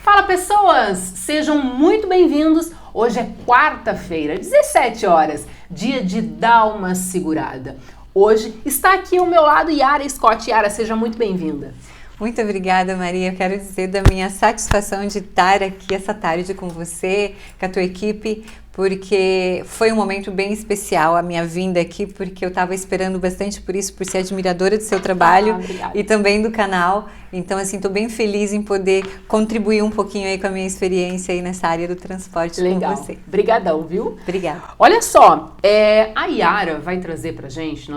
Fala pessoas, sejam muito bem-vindos. Hoje é quarta-feira, 17 horas, dia de dar uma segurada. Hoje está aqui ao meu lado Yara Scott. Yara, seja muito bem-vinda. Muito obrigada, Maria. Eu quero dizer da minha satisfação de estar aqui essa tarde com você, com a tua equipe, porque foi um momento bem especial a minha vinda aqui, porque eu estava esperando bastante por isso, por ser admiradora do seu trabalho e também do canal. Então, assim, estou bem feliz em poder contribuir um pouquinho aí com a minha experiência aí nessa área do transporte com você. Obrigadão, viu? Obrigada. Olha só, a Yara vai trazer pra gente,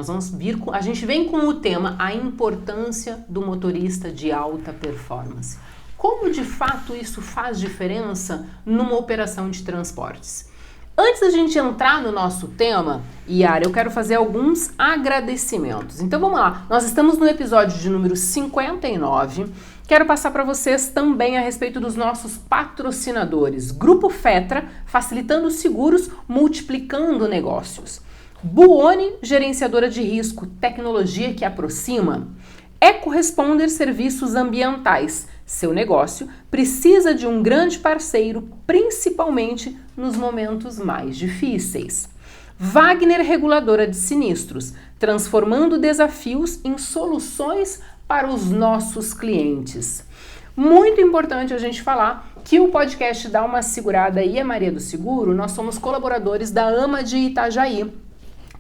a gente vem com o tema a importância do motorista de alta performance. Como de fato isso faz diferença numa operação de transportes? Antes da gente entrar no nosso tema, Yara, eu quero fazer alguns agradecimentos. Então vamos lá, nós estamos no episódio de número 59. Quero passar para vocês também a respeito dos nossos patrocinadores. Grupo Fetra, facilitando seguros, multiplicando negócios. Buoni, gerenciadora de risco, tecnologia que aproxima. EcoResponder Serviços Ambientais. Seu negócio precisa de um grande parceiro, principalmente nos momentos mais difíceis. Wagner Reguladora de Sinistros, transformando desafios em soluções para os nossos clientes. Muito importante a gente falar que o podcast Dá Uma Segurada e a Maria do Seguro, nós somos colaboradores da AMA de Itajaí,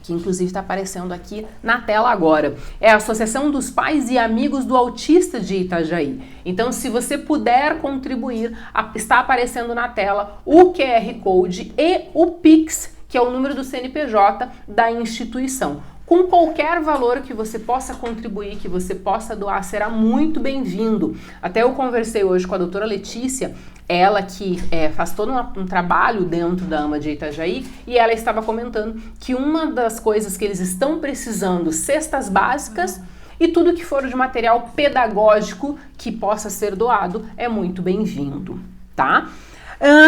que inclusive está aparecendo aqui na tela agora. É a Associação dos Pais e Amigos do Autista de Itajaí. Então, se você puder contribuir, está aparecendo na tela o QR Code e o Pix, que é o número do CNPJ da instituição. Com qualquer valor que você possa contribuir, que você possa doar, será muito bem-vindo. Até eu conversei hoje com a doutora Letícia, ela que faz todo um trabalho dentro da AMA de Itajaí, e ela estava comentando que uma das coisas que eles estão precisando, cestas básicas e tudo que for de material pedagógico que possa ser doado, é muito bem-vindo, tá?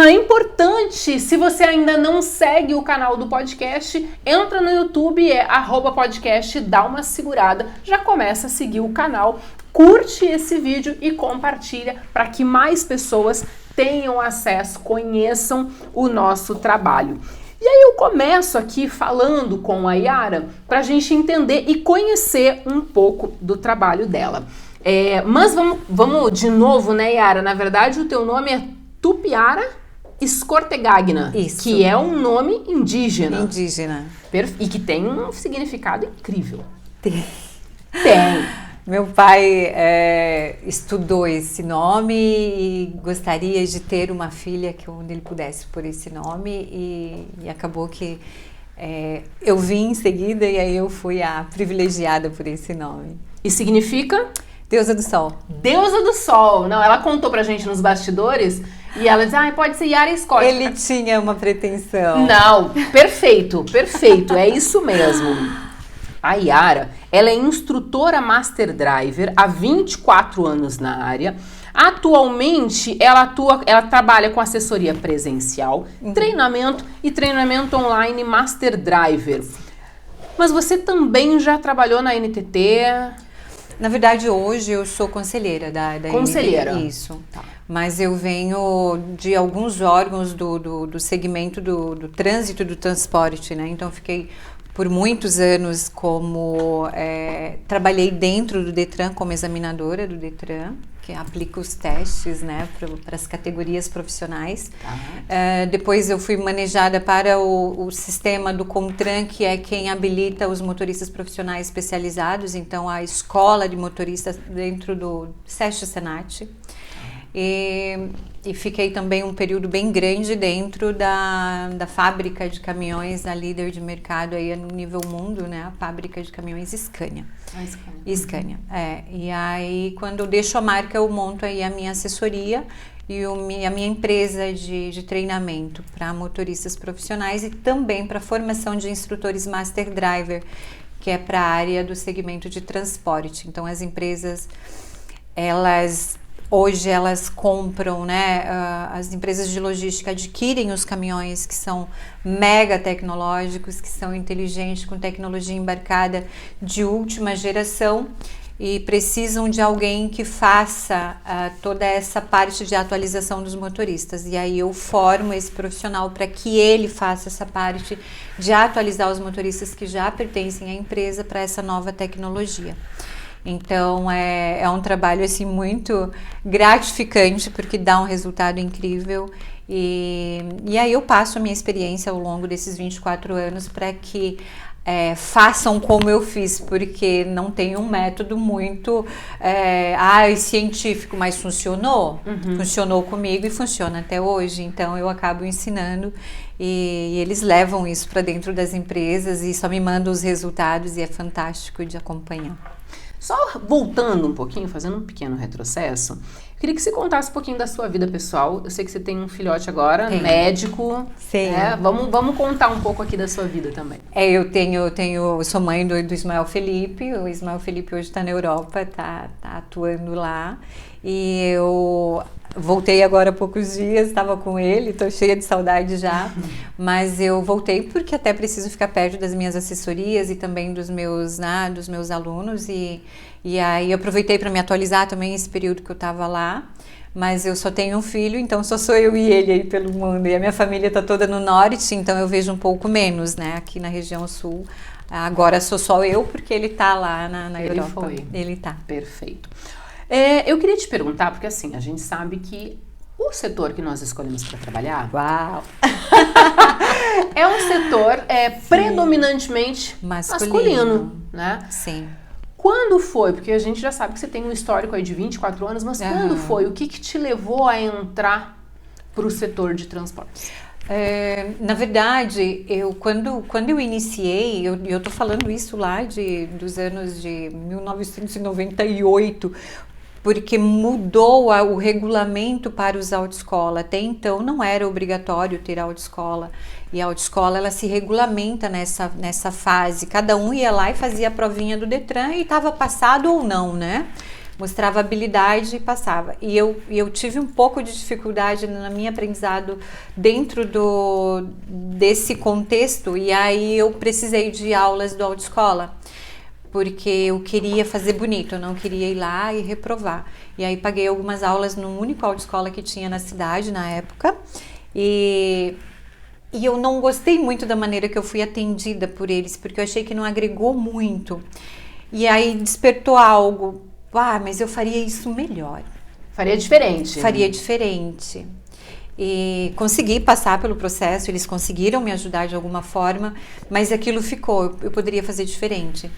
Importante, se você ainda não segue o canal do podcast, entra no YouTube, @podcast, dá uma segurada, já começa a seguir o canal, curte esse vídeo e compartilha para que mais pessoas tenham acesso, conheçam o nosso trabalho. E aí eu começo aqui falando com a Yara para a gente entender e conhecer um pouco do trabalho dela. Mas vamos de novo, né, Yara? Na verdade, o teu nome é Tupiara Escortegagna, que é um nome indígena. E que tem um significado incrível. Tem. Meu pai estudou esse nome e gostaria de ter uma filha onde ele pudesse pôr esse nome e acabou que eu vim em seguida e aí eu fui a privilegiada por esse nome. E significa? Deusa do Sol. Deusa do Sol. Não, ela contou pra gente nos bastidores e ela disse, pode ser Yara Scott. Ele tinha uma pretensão. Não, perfeito, é isso mesmo. A Yara, ela é instrutora Master Driver há 24 anos na área. Atualmente, ela trabalha com assessoria presencial, treinamento online Master Driver. Mas você também já trabalhou na NTT? Na verdade, hoje eu sou conselheira da Conselheira? NTT, isso. Tá. Mas eu venho de alguns órgãos do segmento do trânsito e do transporte, né? Então, fiquei por muitos anos trabalhei dentro do Detran como examinadora do Detran, que aplica os testes, né, para as categorias profissionais. Depois eu fui manejada para o sistema do Comtran, que é quem habilita os motoristas profissionais especializados, então a escola de motoristas dentro do SESC Senat. E fiquei também um período bem grande dentro da fábrica de caminhões, a líder de mercado aí no nível mundo, né? A fábrica de caminhões Scania. Scania. E aí, quando eu deixo a marca, eu monto aí a minha assessoria e a minha empresa de treinamento para motoristas profissionais e também para formação de instrutores Master Driver, que é para a área do segmento de transporte. Então, as empresas, elas Hoje elas compram, né, as empresas de logística adquirem os caminhões que são mega tecnológicos, que são inteligentes, com tecnologia embarcada de última geração, e precisam de alguém que faça toda essa parte de atualização dos motoristas. E aí eu formo esse profissional para que ele faça essa parte de atualizar os motoristas que já pertencem à empresa para essa nova tecnologia. Então é um trabalho assim muito gratificante, porque dá um resultado incrível, e aí eu passo a minha experiência ao longo desses 24 anos para que façam como eu fiz, porque não tem um método muito científico, mas funcionou. Funcionou comigo e funciona até hoje. Então eu acabo ensinando e eles levam isso para dentro das empresas e só me mandam os resultados, e é fantástico de acompanhar. Só voltando um pouquinho, fazendo um pequeno retrocesso, eu queria que você contasse um pouquinho da sua vida pessoal. Eu sei que você tem um filhote agora, médico. Sim. Vamos contar um pouco aqui da sua vida também. Eu sou mãe do Ismael Felipe. O Ismael Felipe hoje está na Europa, tá atuando lá. E eu voltei agora há poucos dias, estava com ele, estou cheia de saudade já, mas eu voltei porque até preciso ficar perto das minhas assessorias e também dos meus alunos, e aí eu aproveitei para me atualizar também esse período que eu estava lá. Mas eu só tenho um filho, então só sou eu e ele aí pelo mundo, e a minha família está toda no norte, então eu vejo um pouco menos, né, aqui na região sul. Agora sou só eu, porque ele está lá na Europa. Ele está. Perfeito. Eu queria te perguntar, porque assim, a gente sabe que o setor que nós escolhemos para trabalhar... Uau! É um setor predominantemente masculino, né? Sim. Quando foi? Porque a gente já sabe que você tem um histórico aí de 24 anos, mas quando foi? O que te levou a entrar para o setor de transportes? Na verdade, quando eu iniciei, eu tô falando isso lá dos anos de 1998, porque mudou o regulamento para os autoescola. Até então não era obrigatório ter autoescola, e a autoescola ela se regulamenta nessa fase. Cada um ia lá e fazia a provinha do Detran e estava passado ou não, né? Mostrava habilidade e passava. E eu tive um pouco de dificuldade no meu aprendizado dentro desse contexto, e aí eu precisei de aulas do autoescola, porque eu queria fazer bonito, eu não queria ir lá e reprovar. E aí paguei algumas aulas no único autoescola que tinha na cidade na época, e eu não gostei muito da maneira que eu fui atendida por eles, porque eu achei que não agregou muito. E aí despertou algo, mas eu faria isso melhor. Faria diferente. Faria diferente. E consegui passar pelo processo, eles conseguiram me ajudar de alguma forma, mas aquilo ficou, eu poderia fazer diferente.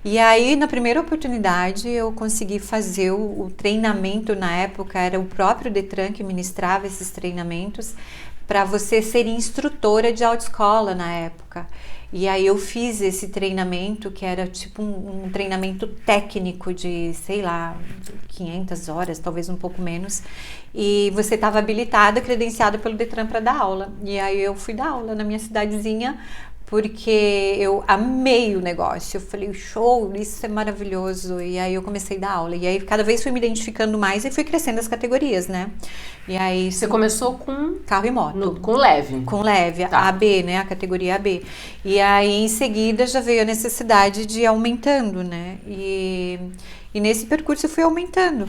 E aí, na primeira oportunidade, eu consegui fazer o treinamento. Na época, era o próprio Detran que ministrava esses treinamentos para você ser instrutora de autoescola na época. E aí eu fiz esse treinamento, que era tipo um treinamento técnico de, sei lá, 500 horas, talvez um pouco menos. E você estava habilitada, credenciada pelo Detran para dar aula. E aí eu fui dar aula na minha cidadezinha, porque eu amei o negócio. Eu falei, show, isso é maravilhoso. E aí eu comecei a dar aula. E aí cada vez fui me identificando mais e fui crescendo as categorias, né? E aí você começou com carro e moto. Com leve. Com leve, tá. AB, né? A categoria AB. E aí em seguida já veio a necessidade de ir aumentando, né? E nesse percurso eu fui aumentando.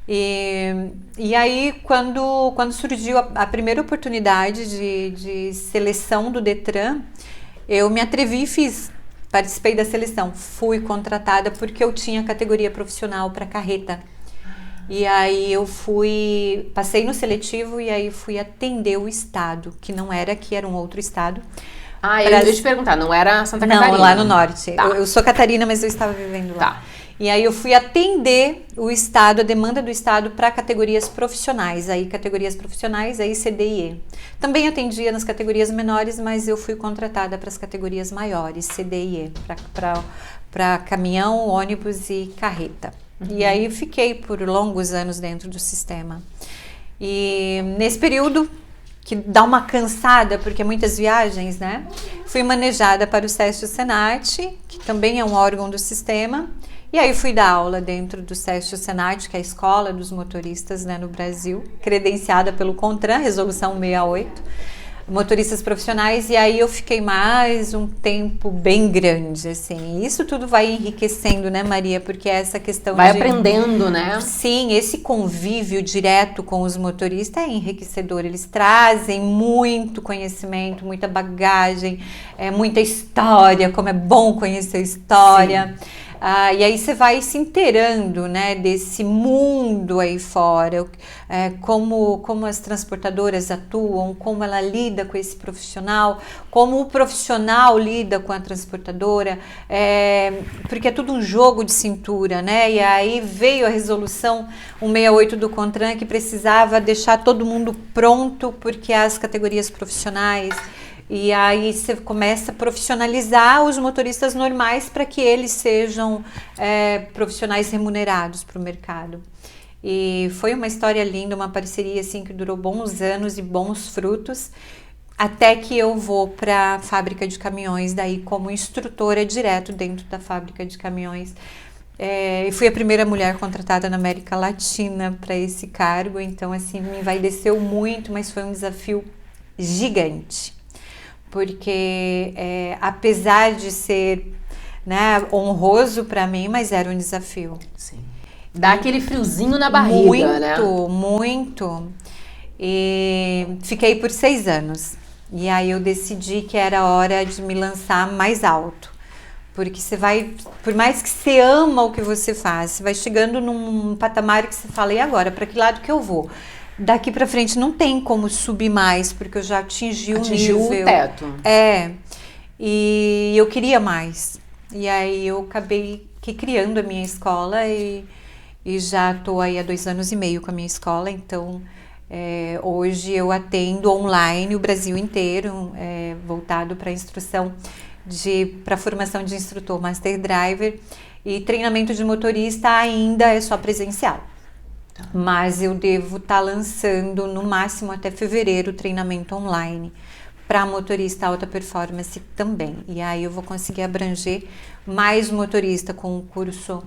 E aí quando surgiu a primeira oportunidade de seleção do Detran, eu me atrevi e fiz, participei da seleção, fui contratada porque eu tinha categoria profissional para carreta. E aí eu passei no seletivo e aí fui atender o estado, que não era aqui, era um outro estado. Eu ia te perguntar, não era Santa Catarina? Não, lá no norte. Tá. Eu sou catarina, mas eu estava vivendo lá. Tá. E aí eu fui atender o estado, a demanda do estado para categorias profissionais, aí C, D e E. Também atendia nas categorias menores, mas eu fui contratada para as categorias maiores, C, D e E, para caminhão, ônibus e carreta. E aí fiquei por longos anos dentro do sistema. E nesse período, que dá uma cansada, porque muitas viagens, né? Fui manejada para o SESC Senat, que também é um órgão do sistema, E aí fui dar aula dentro do SESC Senat, que é a escola dos motoristas, né, no Brasil, credenciada pelo CONTRAN, resolução 68, motoristas profissionais, e aí eu fiquei mais um tempo bem grande, assim. Isso tudo vai enriquecendo, né, Maria? Porque essa questão vai aprendendo, né? Sim, esse convívio direto com os motoristas é enriquecedor. Eles trazem muito conhecimento, muita bagagem, muita história, como é bom conhecer a história. Sim. E aí você vai se inteirando, né, desse mundo aí fora, como as transportadoras atuam, como ela lida com esse profissional, como o profissional lida com a transportadora, porque é tudo um jogo de cintura, né? E aí veio a resolução 168 do CONTRAN, que precisava deixar todo mundo pronto, porque as categorias profissionais. E aí você começa a profissionalizar os motoristas normais para que eles sejam profissionais remunerados para o mercado. E foi uma história linda, uma parceria assim que durou bons anos e bons frutos, até que eu vou para a fábrica de caminhões, daí como instrutora direto dentro da fábrica de caminhões. E fui a primeira mulher contratada na América Latina para esse cargo, então assim me envaideceu muito, mas foi um desafio gigante. Porque apesar de ser, né, honroso para mim, mas era um desafio. Sim. Dá aquele friozinho na barriga, né? Muito. E fiquei por 6 anos. E aí eu decidi que era hora de me lançar mais alto. Porque você vai, por mais que você ama o que você faz, você vai chegando num patamar que você fala, e agora, para que lado que eu vou? Daqui para frente não tem como subir mais, porque eu já atingi o nível. Atingiu o teto. E eu queria mais. E aí eu acabei criando a minha escola e já estou aí há 2 anos e meio com a minha escola. Então, hoje eu atendo online o Brasil inteiro, voltado para a instrução, para a formação de instrutor Master Driver, e treinamento de motorista ainda é só presencial. Mas eu devo estar lançando no máximo até fevereiro o treinamento online para motorista alta performance também. E aí eu vou conseguir abranger mais motorista com um curso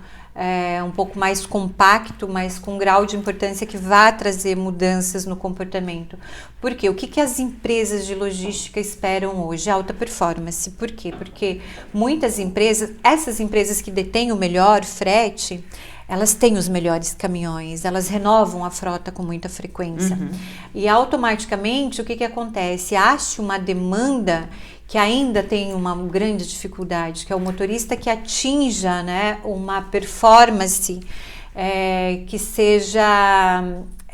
um pouco mais compacto, mas com um grau de importância que vá trazer mudanças no comportamento. Por quê? O que as empresas de logística esperam hoje? Alta performance. Por quê? Porque muitas empresas, essas empresas que detêm o melhor frete, elas têm os melhores caminhões, elas renovam a frota com muita frequência. E automaticamente, o que acontece? Acha uma demanda que ainda tem uma grande dificuldade, que é o motorista que atinja, né, uma performance que seja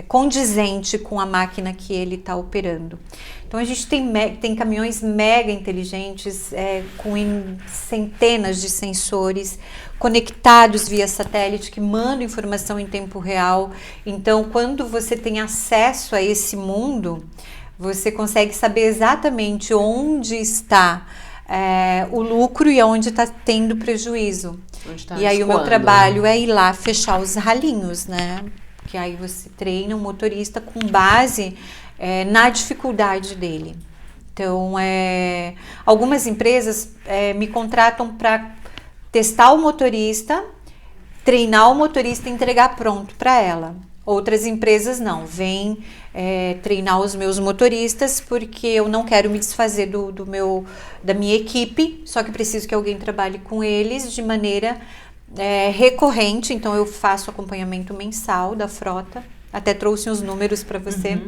condizente com a máquina que ele está operando. Então a gente tem caminhões mega inteligentes com centenas de sensores conectados via satélite que mandam informação em tempo real. Então quando você tem acesso a esse mundo, você consegue saber exatamente onde está o lucro e onde está tendo prejuízo. E aí o meu trabalho é ir lá fechar os ralinhos, né? Que aí você treina o motorista com base na dificuldade dele. Então, algumas empresas me contratam para testar o motorista, treinar o motorista e entregar pronto para ela. Outras empresas não, vêm treinar os meus motoristas porque eu não quero me desfazer da minha equipe, só que preciso que alguém trabalhe com eles de maneira recorrente. Então eu faço acompanhamento mensal da frota, até trouxe uns números para você,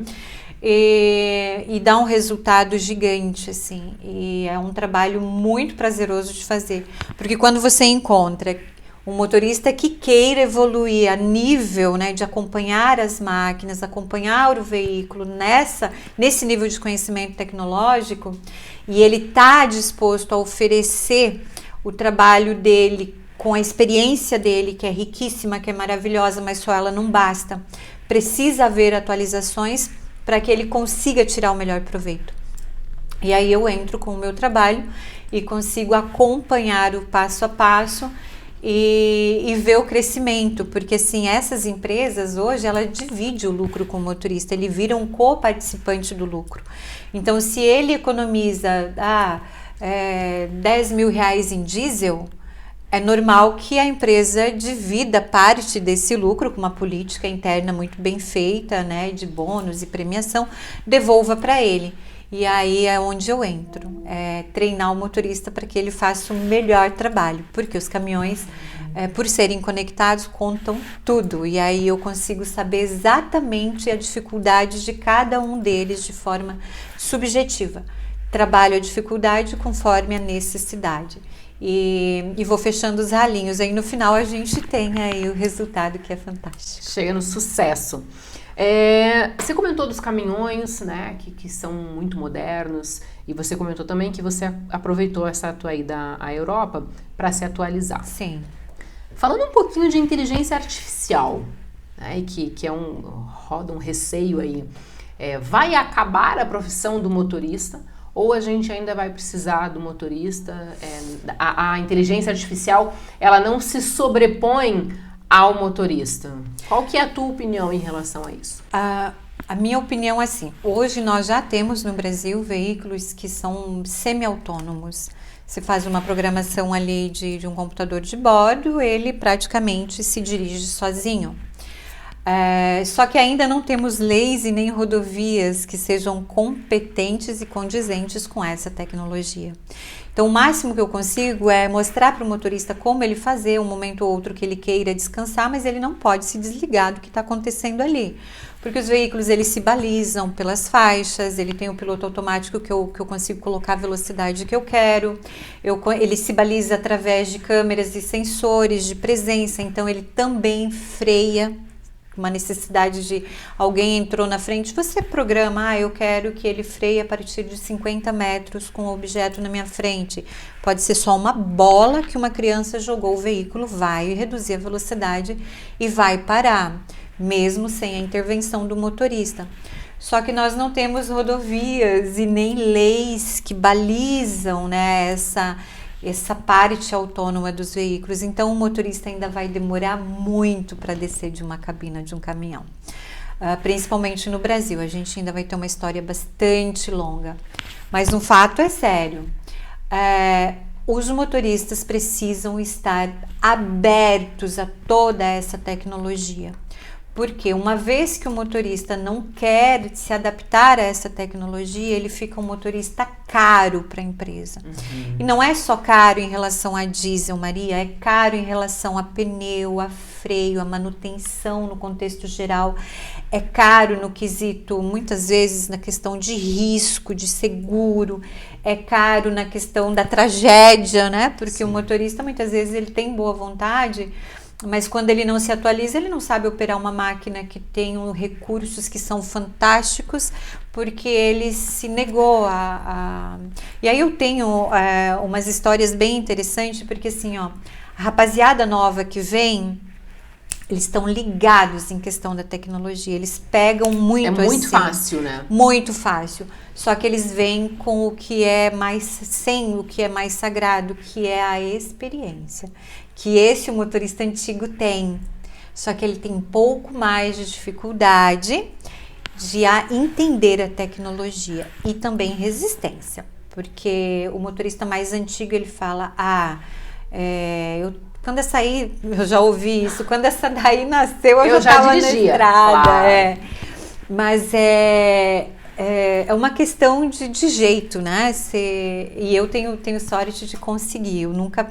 e dá um resultado gigante, assim, e é um trabalho muito prazeroso de fazer, porque quando você encontra um motorista que queira evoluir a nível, né, de acompanhar as máquinas, acompanhar o veículo nesse nível de conhecimento tecnológico, e ele está disposto a oferecer o trabalho dele com a experiência dele, que é riquíssima, que é maravilhosa, mas só ela não basta. Precisa haver atualizações para que ele consiga tirar o melhor proveito. E aí eu entro com o meu trabalho e consigo acompanhar o passo a passo e ver o crescimento, porque assim, essas empresas hoje, ela divide o lucro com o motorista, ele vira um co-participante do lucro. Então, se ele economiza 10 mil reais em diesel, é normal que a empresa divida parte desse lucro com uma política interna muito bem feita, né, de bônus e premiação, devolva para ele. E aí é onde eu entro, treinar o motorista para que ele faça um melhor trabalho, porque os caminhões, por serem conectados, contam tudo. E aí eu consigo saber exatamente a dificuldade de cada um deles de forma subjetiva. Trabalho a dificuldade conforme a necessidade. E vou fechando os ralinhos. Aí no final a gente tem aí o resultado que é fantástico. Chega no sucesso. Você comentou dos caminhões, né, que são muito modernos, e você comentou também que você aproveitou essa tua ida à Europa para se atualizar. Sim. Falando um pouquinho de inteligência artificial, né, que roda um receio aí, vai acabar a profissão do motorista? Ou a gente ainda vai precisar do motorista? A inteligência artificial, ela não se sobrepõe ao motorista. Qual que é a tua opinião em relação a isso? A minha opinião é assim, hoje nós já temos no Brasil veículos que são semi-autônomos. Você faz uma programação ali de um computador de bordo, ele praticamente se dirige sozinho. Só que ainda não temos leis e nem rodovias que sejam competentes e condizentes com essa tecnologia. Então, o máximo que eu consigo é mostrar para o motorista como ele fazer, um momento ou outro que ele queira descansar, mas ele não pode se desligar do que está acontecendo ali. Porque os veículos, eles se balizam pelas faixas, ele tem o piloto automático que eu consigo colocar a velocidade que eu quero, ele se baliza através de câmeras e sensores de presença, então ele também freia. Uma necessidade de alguém entrou na frente, você programa, eu quero que ele freie a partir de 50 metros com o objeto na minha frente. Pode ser só uma bola que uma criança jogou, o veículo vai reduzir a velocidade e vai parar, mesmo sem a intervenção do motorista. Só que nós não temos rodovias e nem leis que balizam, né, essa parte autônoma dos veículos, então o motorista ainda vai demorar muito para descer de uma cabina de um caminhão, principalmente no Brasil, a gente ainda vai ter uma história bastante longa, mas um fato é sério, os motoristas precisam estar abertos a toda essa tecnologia, porque uma vez que o motorista não quer se adaptar a essa tecnologia, ele fica um motorista caro para a empresa. Uhum. E não é só caro em relação a diesel, Maria, é caro em relação a pneu, a freio, a manutenção no contexto geral. É caro no quesito, muitas vezes, na questão de risco, de seguro. É caro na questão da tragédia, né? Porque Sim. O motorista, muitas vezes, ele tem boa vontade, mas quando ele não se atualiza, ele não sabe operar uma máquina que tem recursos que são fantásticos, porque ele se negou E aí eu tenho umas histórias bem interessantes, porque assim, ó, a rapaziada nova que vem, eles estão ligados em questão da tecnologia, eles pegam muito assim. É muito fácil, né? Muito fácil. Só que eles vêm com o que é mais, sem o que é mais sagrado, que é a experiência. Que esse o motorista antigo tem. Só que ele tem um pouco mais de dificuldade de entender a tecnologia e também resistência. Porque o motorista mais antigo, ele fala, quando essa aí, eu já ouvi isso, quando essa daí nasceu, eu já estava na estrada. Claro. Mas é uma questão de jeito, né? E eu tenho sorte de conseguir, eu nunca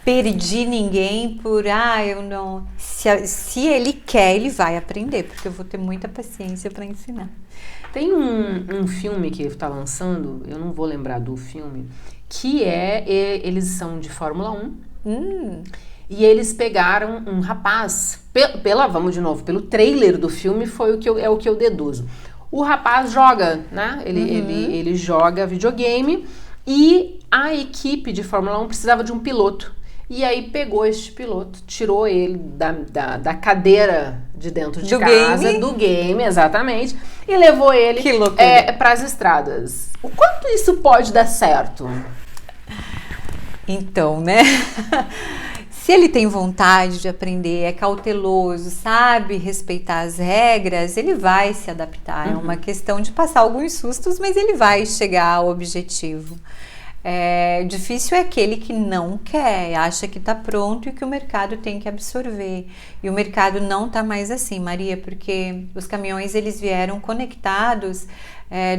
perdi ninguém por, eu não... Se ele quer, ele vai aprender, porque eu vou ter muita paciência para ensinar. Tem um filme que está lançando, eu não vou lembrar do filme, que eles são de Fórmula 1, e eles pegaram um rapaz, vamos de novo, pelo trailer do filme foi o que eu deduzo. O rapaz joga, né? Ele joga videogame e a equipe de Fórmula 1 precisava de um piloto. E aí pegou este piloto, tirou ele da cadeira de dentro de casa, do game, exatamente, e levou ele para as estradas. O quanto isso pode dar certo? Então, né? Se ele tem vontade de aprender, é cauteloso, sabe respeitar as regras, ele vai se adaptar. É uma questão de passar alguns sustos, mas ele vai chegar ao objetivo. Difícil é aquele que não quer, acha que está pronto e que o mercado tem que absorver. E o mercado não está mais assim, Maria, porque os caminhões eles vieram conectados.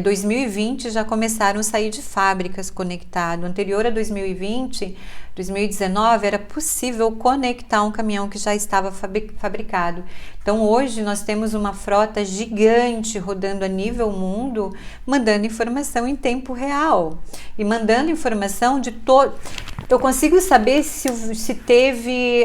2020 já começaram a sair de fábricas conectados. Anterior a 2020, 2019 era possível conectar um caminhão que já estava fabricado. Então hoje nós temos uma frota gigante rodando a nível mundo, mandando informação em tempo real e mandando informação de todo. Eu consigo saber se teve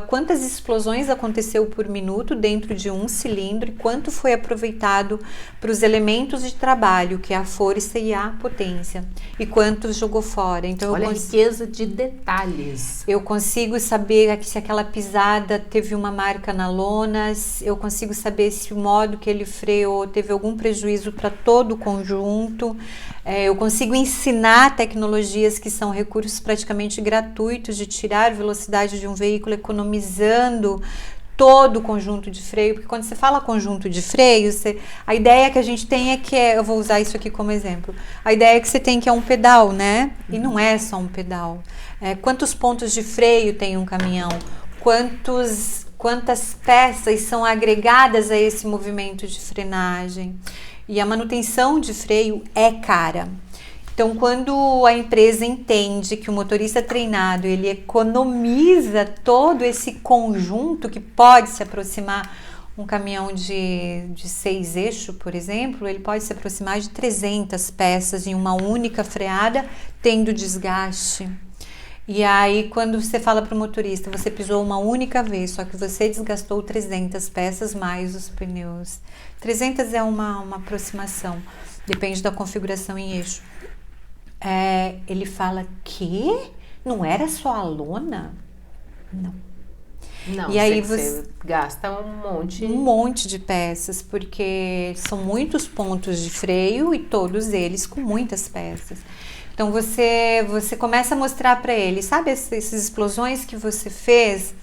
quantas explosões aconteceu por minuto dentro de um cilindro e quanto foi aproveitado para os elementos de trabalho, que é a força e a potência, e quanto jogou fora. Então, olha a riqueza de detalhes. Eu consigo saber se aquela pisada teve uma marca na lona, eu consigo saber se o modo que ele freou teve algum prejuízo para todo o conjunto. Eu consigo ensinar tecnologias que são recursos praticamente gratuitos de tirar velocidade de um veículo, economizando todo o conjunto de freio, porque quando você fala conjunto de freio, a ideia que a gente tem é que eu vou usar isso aqui como exemplo, a ideia que você tem que é um pedal, né? E não é só um pedal. Quantos pontos de freio tem um caminhão? Quantas peças são agregadas a esse movimento de frenagem? E a manutenção de freio é cara. Então, quando a empresa entende que o motorista treinado ele economiza todo esse conjunto que pode se aproximar, um caminhão de 6 eixos, por exemplo, ele pode se aproximar de 300 peças em uma única freada, tendo desgaste. E aí, quando você fala para o motorista, você pisou uma única vez, só que você desgastou 300 peças mais os pneus. 300 é uma aproximação, depende da configuração em eixo. Ele fala que não era só a lona? Não. Não, e aí você gasta um monte de peças, porque são muitos pontos de freio e todos eles com muitas peças. Então você começa a mostrar para ele, sabe essas explosões que você fez,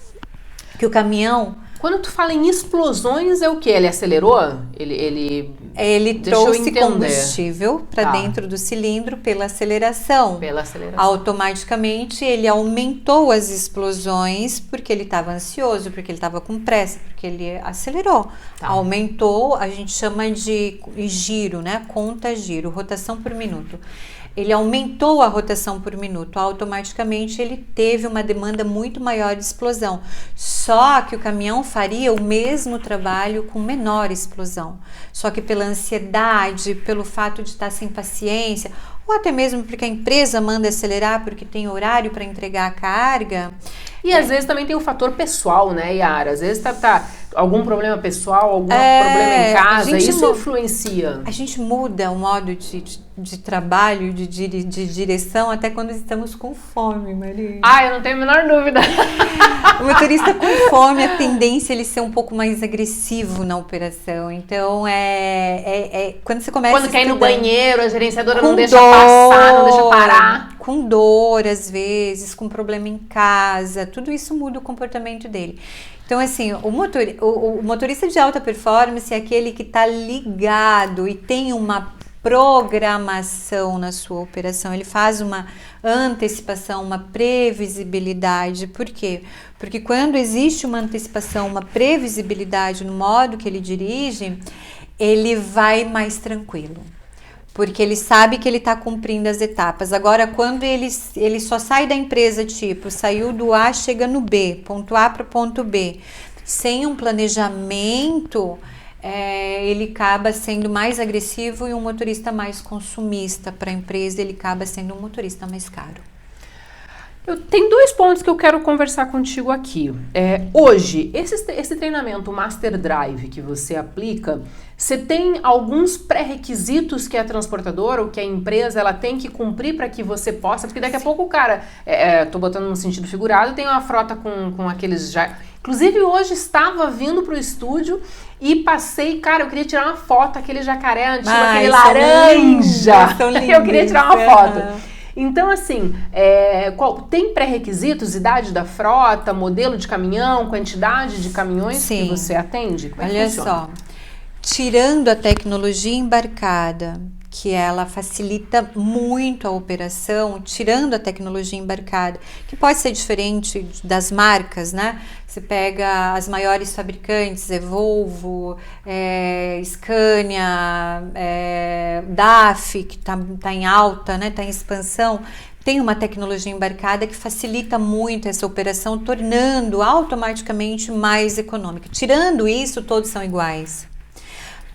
que o caminhão... Quando tu fala em explosões, é o que? Ele acelerou? Ele trouxe combustível para dentro do cilindro pela aceleração. Automaticamente ele aumentou as explosões porque ele estava ansioso, porque ele estava com pressa, porque ele acelerou. Aumentou, a gente chama de giro, né? Conta giro, rotação por minuto. Ele aumentou a rotação por minuto, automaticamente ele teve uma demanda muito maior de explosão. Só que o caminhão faria o mesmo trabalho com menor explosão. Só que pela ansiedade, pelo fato de estar sem paciência, ou até mesmo porque a empresa manda acelerar porque tem horário para entregar a carga. E às vezes também tem o fator pessoal, né, Yara? Às vezes tá algum problema pessoal, algum problema em casa, isso influencia. A gente muda o modo de trabalho, de direção, até quando estamos com fome, Maria. Eu não tenho a menor dúvida. O motorista com fome, a tendência é ele ser um pouco mais agressivo na operação. Então, quando você começa quando quer ir no banheiro, a gerenciadora não deixa passar, não deixa parar. Com dor, às vezes, com problema em casa, tudo isso muda o comportamento dele. Então, assim, o motorista de alta performance é aquele que está ligado e tem uma programação na sua operação. Ele faz uma antecipação, uma previsibilidade. Por quê? Porque quando existe uma antecipação, uma previsibilidade no modo que ele dirige, ele vai mais tranquilo. Porque ele sabe que ele está cumprindo as etapas. Agora, quando ele só sai da empresa, tipo, saiu do A, chega no B, ponto A para ponto B, sem um planejamento, ele acaba sendo mais agressivo e um motorista mais consumista para a empresa, ele acaba sendo um motorista mais caro. Eu tenho 2 pontos que eu quero conversar contigo aqui. Hoje, esse treinamento Master Drive que você aplica, você tem alguns pré-requisitos que a transportadora ou que a empresa ela tem que cumprir para que você possa, porque daqui a pouco o cara, tô botando no sentido figurado, tem uma frota com aqueles já... Inclusive hoje estava vindo pro estúdio e passei, cara, eu queria tirar uma foto, aquele jacaré antigo, aquele laranja, eu queria tirar uma foto. Então, assim, tem pré-requisitos, idade da frota, modelo de caminhão, quantidade de caminhões que você atende? Como Olha só, tirando a tecnologia embarcada, que ela facilita muito a operação, tirando a tecnologia embarcada, que pode ser diferente das marcas, né? Você pega as maiores fabricantes, Volvo, Scania, DAF, que tá em alta, né? Tá em expansão. Tem uma tecnologia embarcada que facilita muito essa operação, tornando automaticamente mais econômica. Tirando isso, todos são iguais.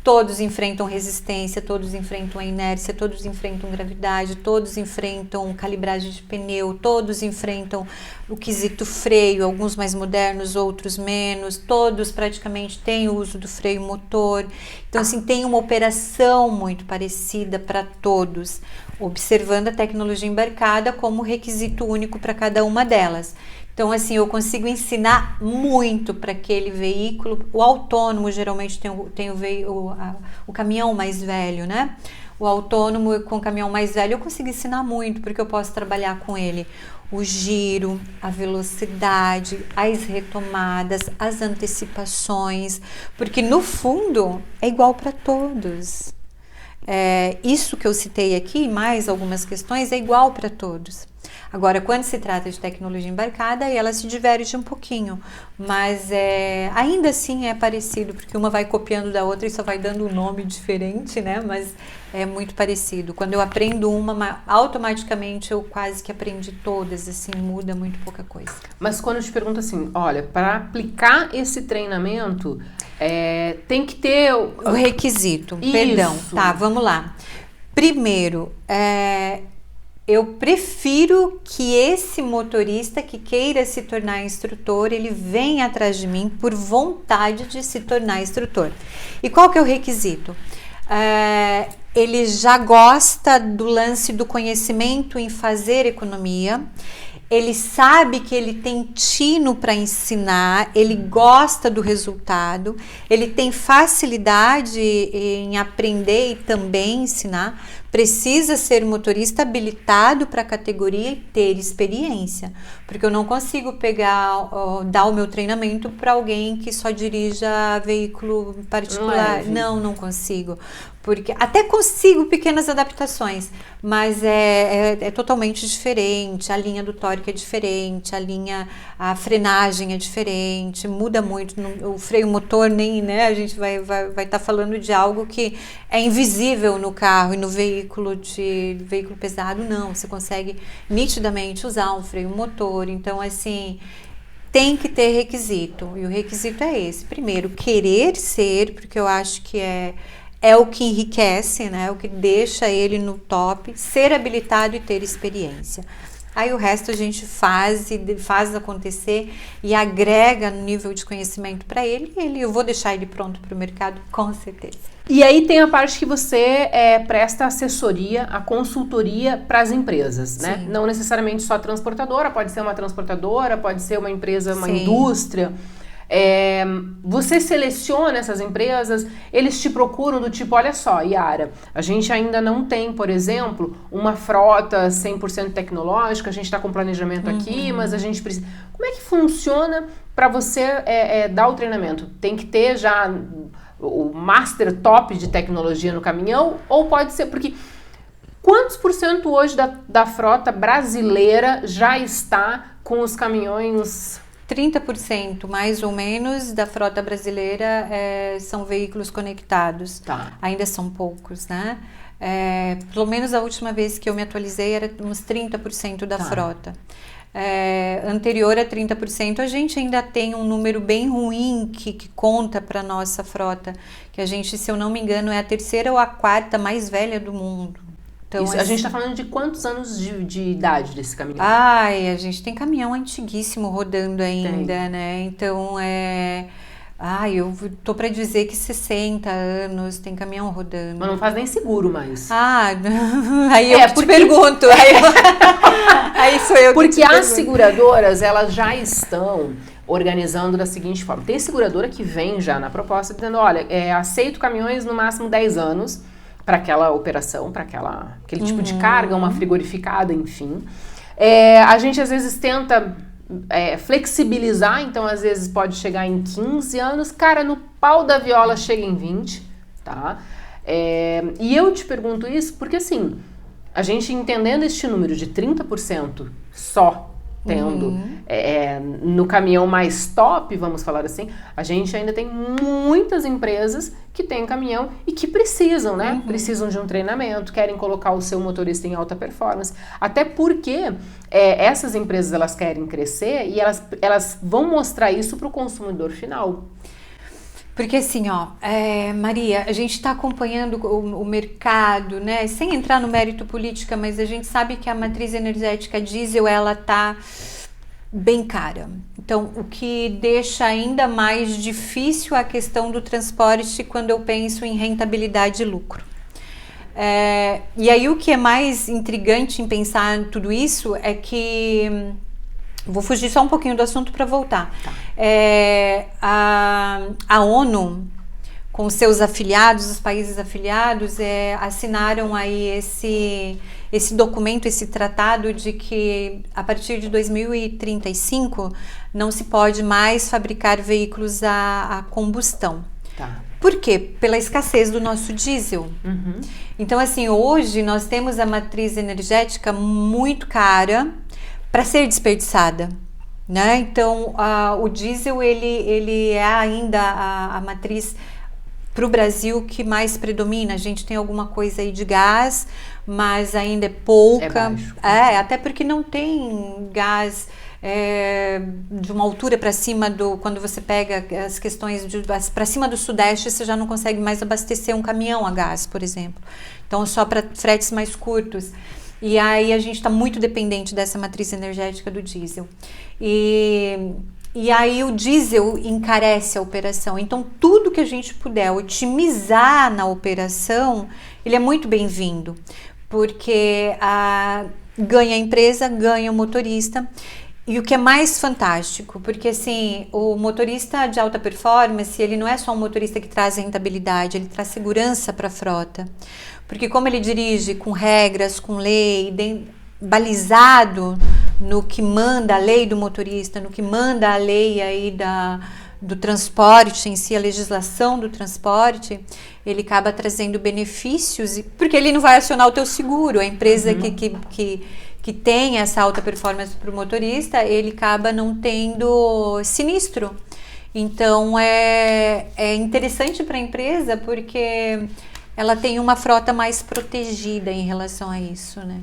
Todos enfrentam resistência, todos enfrentam a inércia, todos enfrentam gravidade, todos enfrentam calibragem de pneu, todos enfrentam o quesito freio, alguns mais modernos, outros menos, todos praticamente têm o uso do freio motor. Então, assim, tem uma operação muito parecida para todos, observando a tecnologia embarcada como requisito único para cada uma delas. Então, assim, eu consigo ensinar muito para aquele veículo. O autônomo geralmente tem o caminhão mais velho, né? O autônomo com o caminhão mais velho eu consigo ensinar muito, porque eu posso trabalhar com ele o giro, a velocidade, as retomadas, as antecipações, porque no fundo é igual para todos. Isso que eu citei aqui, mais algumas questões, é igual para todos. Agora, quando se trata de tecnologia embarcada, aí ela se diverge um pouquinho, mas ainda assim é parecido, porque uma vai copiando da outra e só vai dando um nome diferente, né? Mas é muito parecido. Quando eu aprendo uma, automaticamente eu quase que aprendi todas, assim, muda muito pouca coisa. Mas quando eu te pergunto assim, olha, para aplicar esse treinamento, tem que ter... O requisito, perdão. Tá, vamos lá. Primeiro, eu prefiro que esse motorista que queira se tornar instrutor, ele venha atrás de mim por vontade de se tornar instrutor. E qual que é o requisito? Ele já gosta do lance do conhecimento em fazer economia, ele sabe que ele tem tino para ensinar, ele gosta do resultado, ele tem facilidade em aprender e também ensinar, precisa ser motorista habilitado para a categoria e ter experiência, porque eu não consigo dar o meu treinamento para alguém que só dirija veículo particular. Não consigo. Porque até consigo pequenas adaptações, mas é totalmente diferente, a linha do tórico é diferente, a frenagem é diferente, muda muito, o freio motor nem, né, a gente vai estar falando de algo que é invisível no carro e no veículo pesado, não, você consegue nitidamente usar um freio motor, então assim... Tem que ter requisito, e o requisito é esse. Primeiro, querer ser, porque eu acho que é o que enriquece, né? O que deixa ele no top, ser habilitado e ter experiência. Aí o resto a gente faz acontecer e agrega no nível de conhecimento para ele, e eu vou deixar ele pronto para o mercado, com certeza. E aí tem a parte que você presta assessoria, a consultoria para as empresas, né? Sim. Não necessariamente só transportadora, pode ser uma transportadora, pode ser uma empresa, uma Sim. indústria. Você seleciona essas empresas, eles te procuram do tipo, olha só, Yara, a gente ainda não tem, por exemplo, uma frota 100% tecnológica, a gente está com planejamento aqui, mas a gente precisa... Como é que funciona para você dar o treinamento? Tem que ter já o master top de tecnologia no caminhão, ou pode ser, porque quantos por cento hoje da frota brasileira já está com os caminhões... 30% mais ou menos da frota brasileira são veículos conectados. Tá. Ainda são poucos, né? Pelo menos a última vez que eu me atualizei era uns 30% da frota. Anterior a 30%, a gente ainda tem um número bem ruim que conta para a nossa frota, que a gente, se eu não me engano, é a terceira ou a quarta mais velha do mundo. Então, a gente está falando de quantos anos de idade desse caminhão? A gente tem caminhão antiguíssimo rodando ainda, né? Então, eu tô para dizer que 60 anos tem caminhão rodando. Mas não faz nem seguro mais. Aí eu te pergunto. Aí sou eu que te pergunto. Porque as seguradoras, elas já estão organizando da seguinte forma. Tem seguradora que vem já na proposta dizendo, olha, aceito caminhões no máximo 10 anos, para aquela operação, para aquele tipo de carga, uma frigorificada, enfim. A gente às vezes tenta flexibilizar, então às vezes pode chegar em 15 anos, cara, no pau da viola chega em 20, tá? E eu te pergunto isso porque, assim, a gente entendendo este número de 30% só tendo no caminhão mais top, vamos falar assim, a gente ainda tem muitas empresas que têm caminhão e que precisam, né? Precisam de um treinamento, querem colocar o seu motorista em alta performance. Até porque essas empresas, elas querem crescer e elas vão mostrar isso para o consumidor final. Porque assim, Maria, a gente está acompanhando o mercado, né? Sem entrar no mérito política, mas a gente sabe que a matriz energética diesel, ela tá bem cara. Então, o que deixa ainda mais difícil a questão do transporte quando eu penso em rentabilidade e lucro. E aí o que é mais intrigante em pensar em tudo isso é que... Vou fugir só um pouquinho do assunto para voltar. Tá. A ONU, com seus afiliados, os países afiliados, assinaram aí esse documento, esse tratado de que a partir de 2035 não se pode mais fabricar veículos a combustão. Tá. Por quê? Pela escassez do nosso diesel. Então, assim, hoje nós temos a matriz energética muito cara para ser desperdiçada, né? Então, o diesel, ele é ainda a matriz para o Brasil que mais predomina. A gente tem alguma coisa aí de gás, mas ainda é pouca. É baixo. Até porque não tem gás de uma altura para cima quando você pega as questões para cima do Sudeste, você já não consegue mais abastecer um caminhão a gás, por exemplo. Então, só para fretes mais curtos. E aí a gente está muito dependente dessa matriz energética do diesel. E aí o diesel encarece a operação. Então, tudo que a gente puder otimizar na operação, ele é muito bem-vindo. Porque ganha a empresa, ganha o motorista. E o que é mais fantástico, porque assim, o motorista de alta performance, ele não é só um motorista que traz rentabilidade, ele traz segurança para a frota. Porque como ele dirige com regras, com lei, balizado no que manda a lei do motorista, no que manda a lei aí do transporte em si, a legislação do transporte, ele acaba trazendo benefícios, porque ele não vai acionar o teu seguro, a empresa que tem essa alta performance para o motorista, ele acaba não tendo sinistro. Então é interessante para a empresa porque ela tem uma frota mais protegida em relação a isso, né?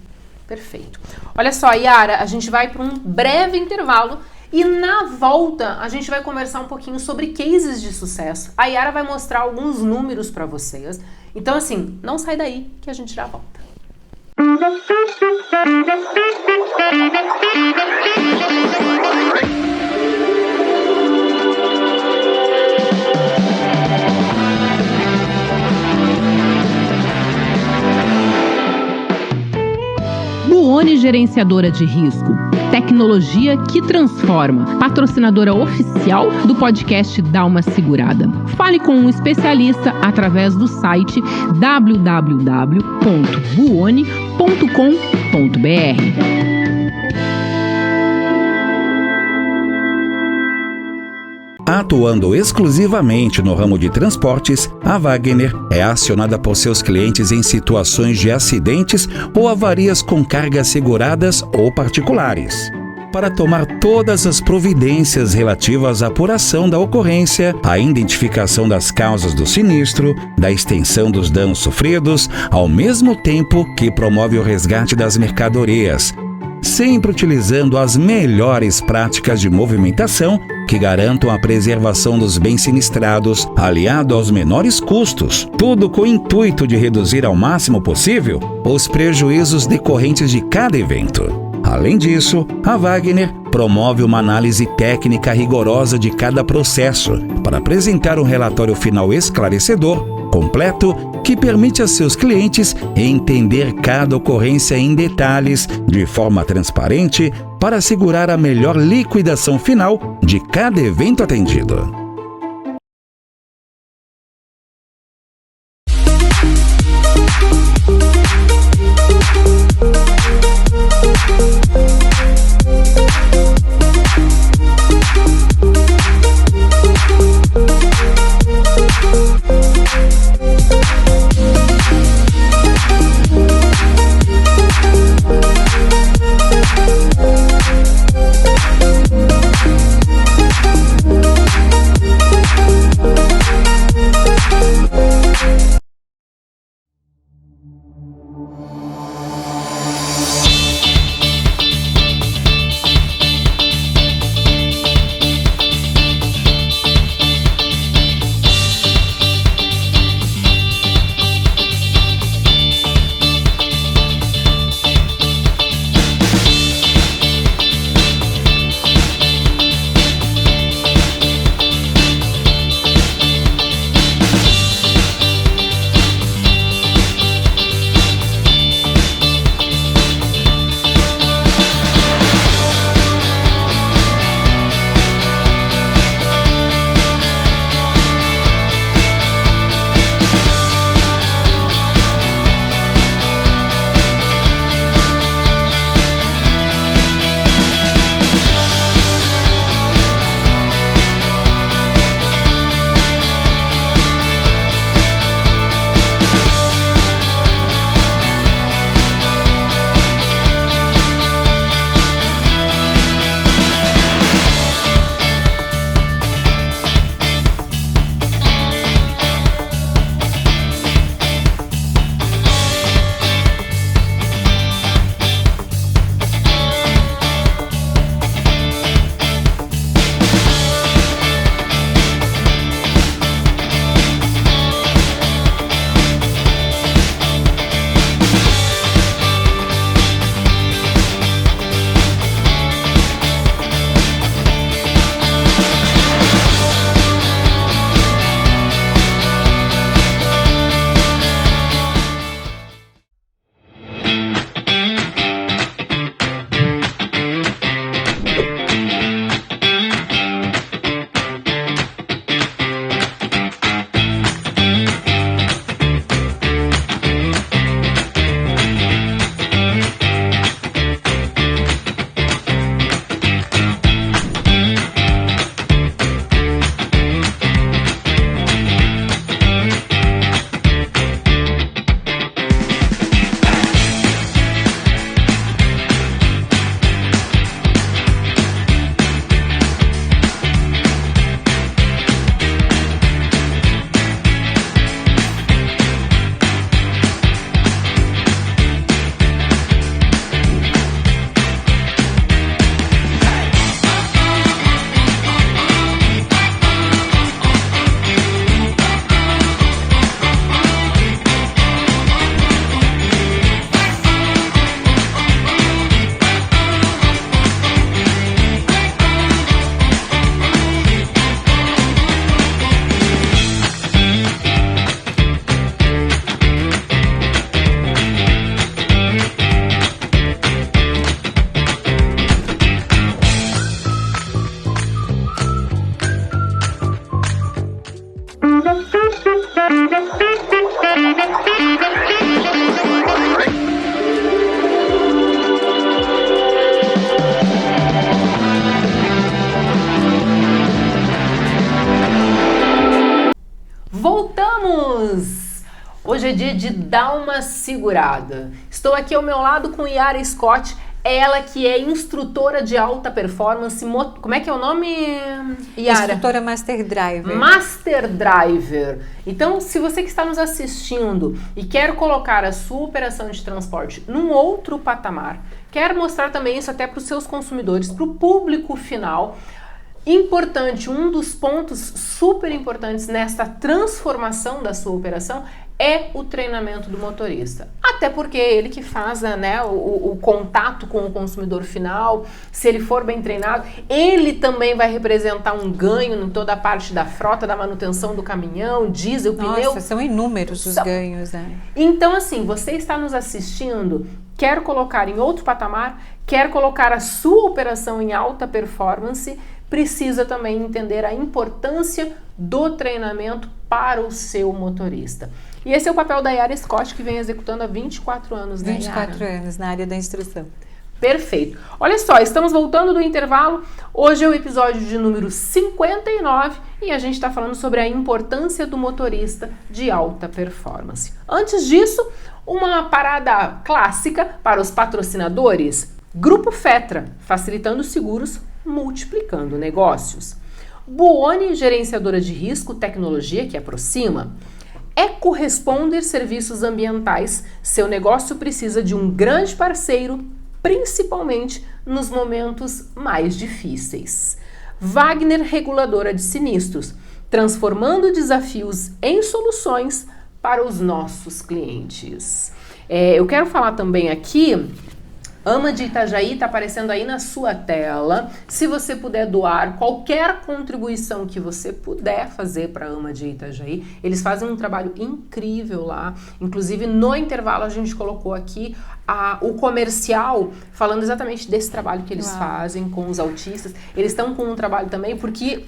Perfeito. Olha só, Yara, a gente vai para um breve intervalo e na volta a gente vai conversar um pouquinho sobre cases de sucesso. A Yara vai mostrar alguns números para vocês. Então, assim, não sai daí que a gente já volta. Buoni Gerenciadora de Risco, tecnologia que transforma, patrocinadora oficial do podcast Dá Uma Segurada. Fale com um especialista através do site www.buoni.com.br. Atuando exclusivamente no ramo de transportes, a Wagner é acionada por seus clientes em situações de acidentes ou avarias com cargas seguradas ou particulares. Para tomar todas as providências relativas à apuração da ocorrência, à identificação das causas do sinistro, da extensão dos danos sofridos, ao mesmo tempo que promove o resgate das mercadorias, sempre utilizando as melhores práticas de movimentação que garantam a preservação dos bens sinistrados, aliado aos menores custos, tudo com o intuito de reduzir ao máximo possível os prejuízos decorrentes de cada evento. Além disso, a Wagner promove uma análise técnica rigorosa de cada processo para apresentar um relatório final esclarecedor, completo, que permite a seus clientes entender cada ocorrência em detalhes de forma transparente para assegurar a melhor liquidação final de cada evento atendido. Hoje é dia de dar uma segurada. Estou aqui ao meu lado com Yara Scott, ela que é instrutora de alta performance. Como é que é o nome, Yara? Instrutora Master Driver. Master Driver. Então, se você que está nos assistindo e quer colocar a sua operação de transporte num outro patamar, quer mostrar também isso até para os seus consumidores, para o público final, importante, um dos pontos super importantes nesta transformação da sua operação é o treinamento do motorista. Até porque é ele que faz, né, o contato com o consumidor final. Se ele for bem treinado, ele também vai representar um ganho em toda a parte da frota, da manutenção do caminhão, diesel, pneu. Nossa, são inúmeros os ganhos, né? Então, assim, você está nos assistindo, quer colocar em outro patamar, quer colocar a sua operação em alta performance, precisa também entender a importância do treinamento para o seu motorista. E esse é o papel da Yara Scott, que vem executando há 24 anos, né, 24 anos na área da instrução. Perfeito. Olha só, estamos voltando do intervalo. Hoje é o episódio de número 59 e a gente está falando sobre a importância do motorista de alta performance. Antes disso, uma parada clássica para os patrocinadores. Grupo Fetra, facilitando seguros, multiplicando negócios. Buoni, gerenciadora de risco, tecnologia que aproxima. EcoResponder Serviços Ambientais, seu negócio precisa de um grande parceiro, principalmente nos momentos mais difíceis. Wagner, reguladora de sinistros, transformando desafios em soluções para os nossos clientes. Eu quero falar também aqui, Ama de Itajaí está aparecendo aí na sua tela. Se você puder doar qualquer contribuição que você puder fazer para a Ama de Itajaí, eles fazem um trabalho incrível lá. Inclusive, no intervalo, a gente colocou aqui o comercial falando exatamente desse trabalho que eles fazem com os autistas. Eles estão com um trabalho também, porque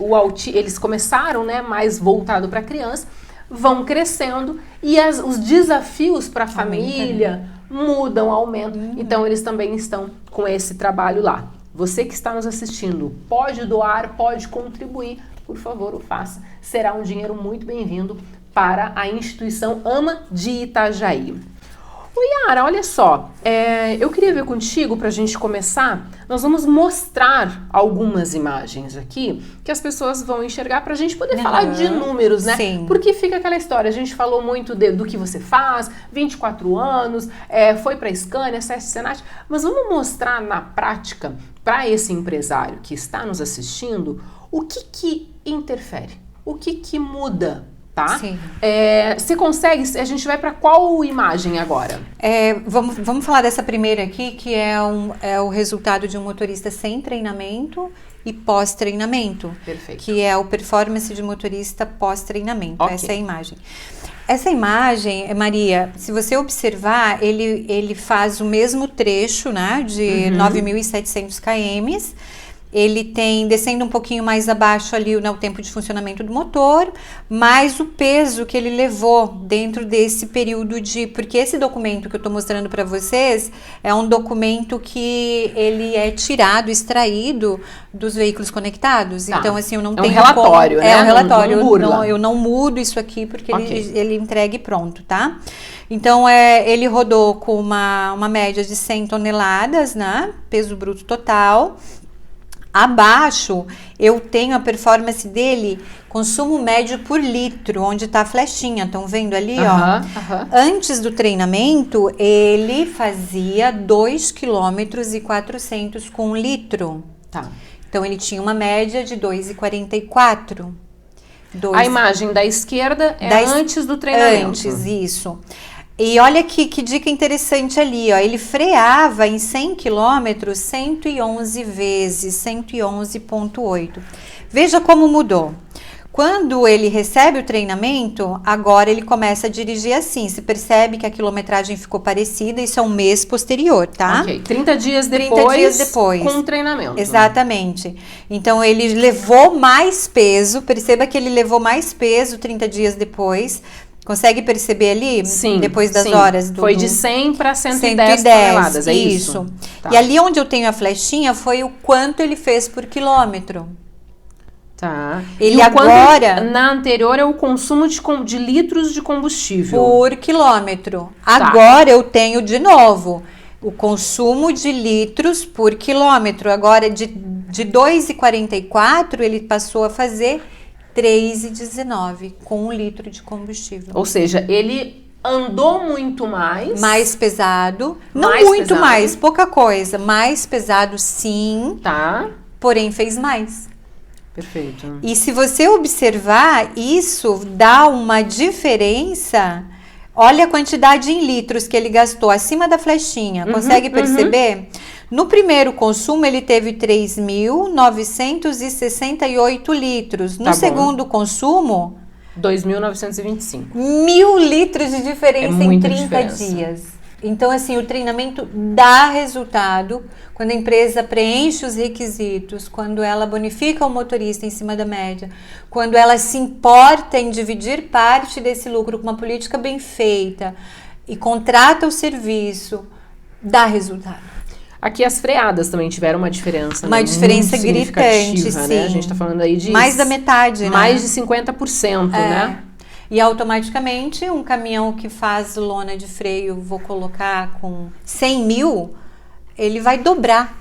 eles começaram, né, mais voltado para criança, vão crescendo e os desafios para a família mudam, aumentam. Então, eles também estão com esse trabalho lá. Você que está nos assistindo, pode doar, pode contribuir, por favor, o faça. Será um dinheiro muito bem-vindo para a instituição Ama de Itajaí. Yara, olha só, eu queria ver contigo, para a gente começar, nós vamos mostrar algumas imagens aqui que as pessoas vão enxergar para a gente poder falar de números, né? Sim. Porque fica aquela história, a gente falou muito do que você faz, 24 anos, foi para a Scania, SESC, Senat, mas vamos mostrar na prática para esse empresário que está nos assistindo o que interfere, o que muda. Tá? Sim. Você consegue, a gente vai para qual imagem agora? Vamos falar dessa primeira aqui, que é o resultado de um motorista sem treinamento e pós-treinamento. Perfeito. Que é o performance de motorista pós-treinamento. Okay. Essa é a imagem. Essa imagem, Maria, se você observar, ele faz o mesmo trecho, né, de 9.700 km. Ele tem, descendo um pouquinho mais abaixo ali o tempo de funcionamento do motor, mais o peso que ele levou dentro desse período porque esse documento que eu estou mostrando para vocês é um documento que ele é extraído dos veículos conectados. Tá. Então, assim, eu não tenho um relatório, né? É um relatório, eu não mudo isso aqui porque ele entregue pronto, tá? Então, ele rodou com uma média de 100 toneladas, né? Peso bruto total. Abaixo, eu tenho a performance dele, consumo médio por litro, onde está a flechinha, estão vendo ali, ó? Antes do treinamento, ele fazia 2,4 km com 1 litro. Tá. Então, ele tinha uma média de 2,44. A imagem da esquerda antes do treinamento. Antes, isso. E olha que dica interessante ali, ó. Ele freava em 100 km 111 vezes, 111,8. Veja como mudou. Quando ele recebe o treinamento, agora ele começa a dirigir assim. Se percebe que a quilometragem ficou parecida, isso é um mês posterior, tá? Ok, 30 dias depois. Com o treinamento. Exatamente. Então, ele levou mais peso, perceba que ele levou mais peso 30 dias depois. Consegue perceber ali? Sim. Depois das horas? Foi de 100 para 110 toneladas, é isso? Tá. E ali onde eu tenho a flechinha foi o quanto ele fez por quilômetro. Tá. Ele agora... Na anterior é o consumo de litros de combustível. Por quilômetro. Agora eu tenho de novo o consumo de litros por quilômetro. Agora de 2,44 ele passou a fazer 3,19 com 1 litro de combustível. Ou seja, ele andou muito mais. Mais pesado. Não muito mais, pouca coisa. Mais pesado sim. Tá. Porém fez mais. Perfeito. E se você observar, isso dá uma diferença. Olha a quantidade em litros que ele gastou acima da flechinha. Consegue perceber? No primeiro consumo, ele teve 3.968 litros. No segundo consumo... 2.925. 1.000 litros de diferença em 30 dias. Então, assim, o treinamento dá resultado quando a empresa preenche os requisitos, quando ela bonifica o motorista em cima da média, quando ela se importa em dividir parte desse lucro com uma política bem feita e contrata o serviço, dá resultado. Aqui as freadas também tiveram uma diferença. Uma diferença gritante, né? sim. A gente está falando aí de... mais da metade, né? Mais de 50%, né? E automaticamente um caminhão que faz lona de freio, vou colocar com 100 mil, ele vai dobrar.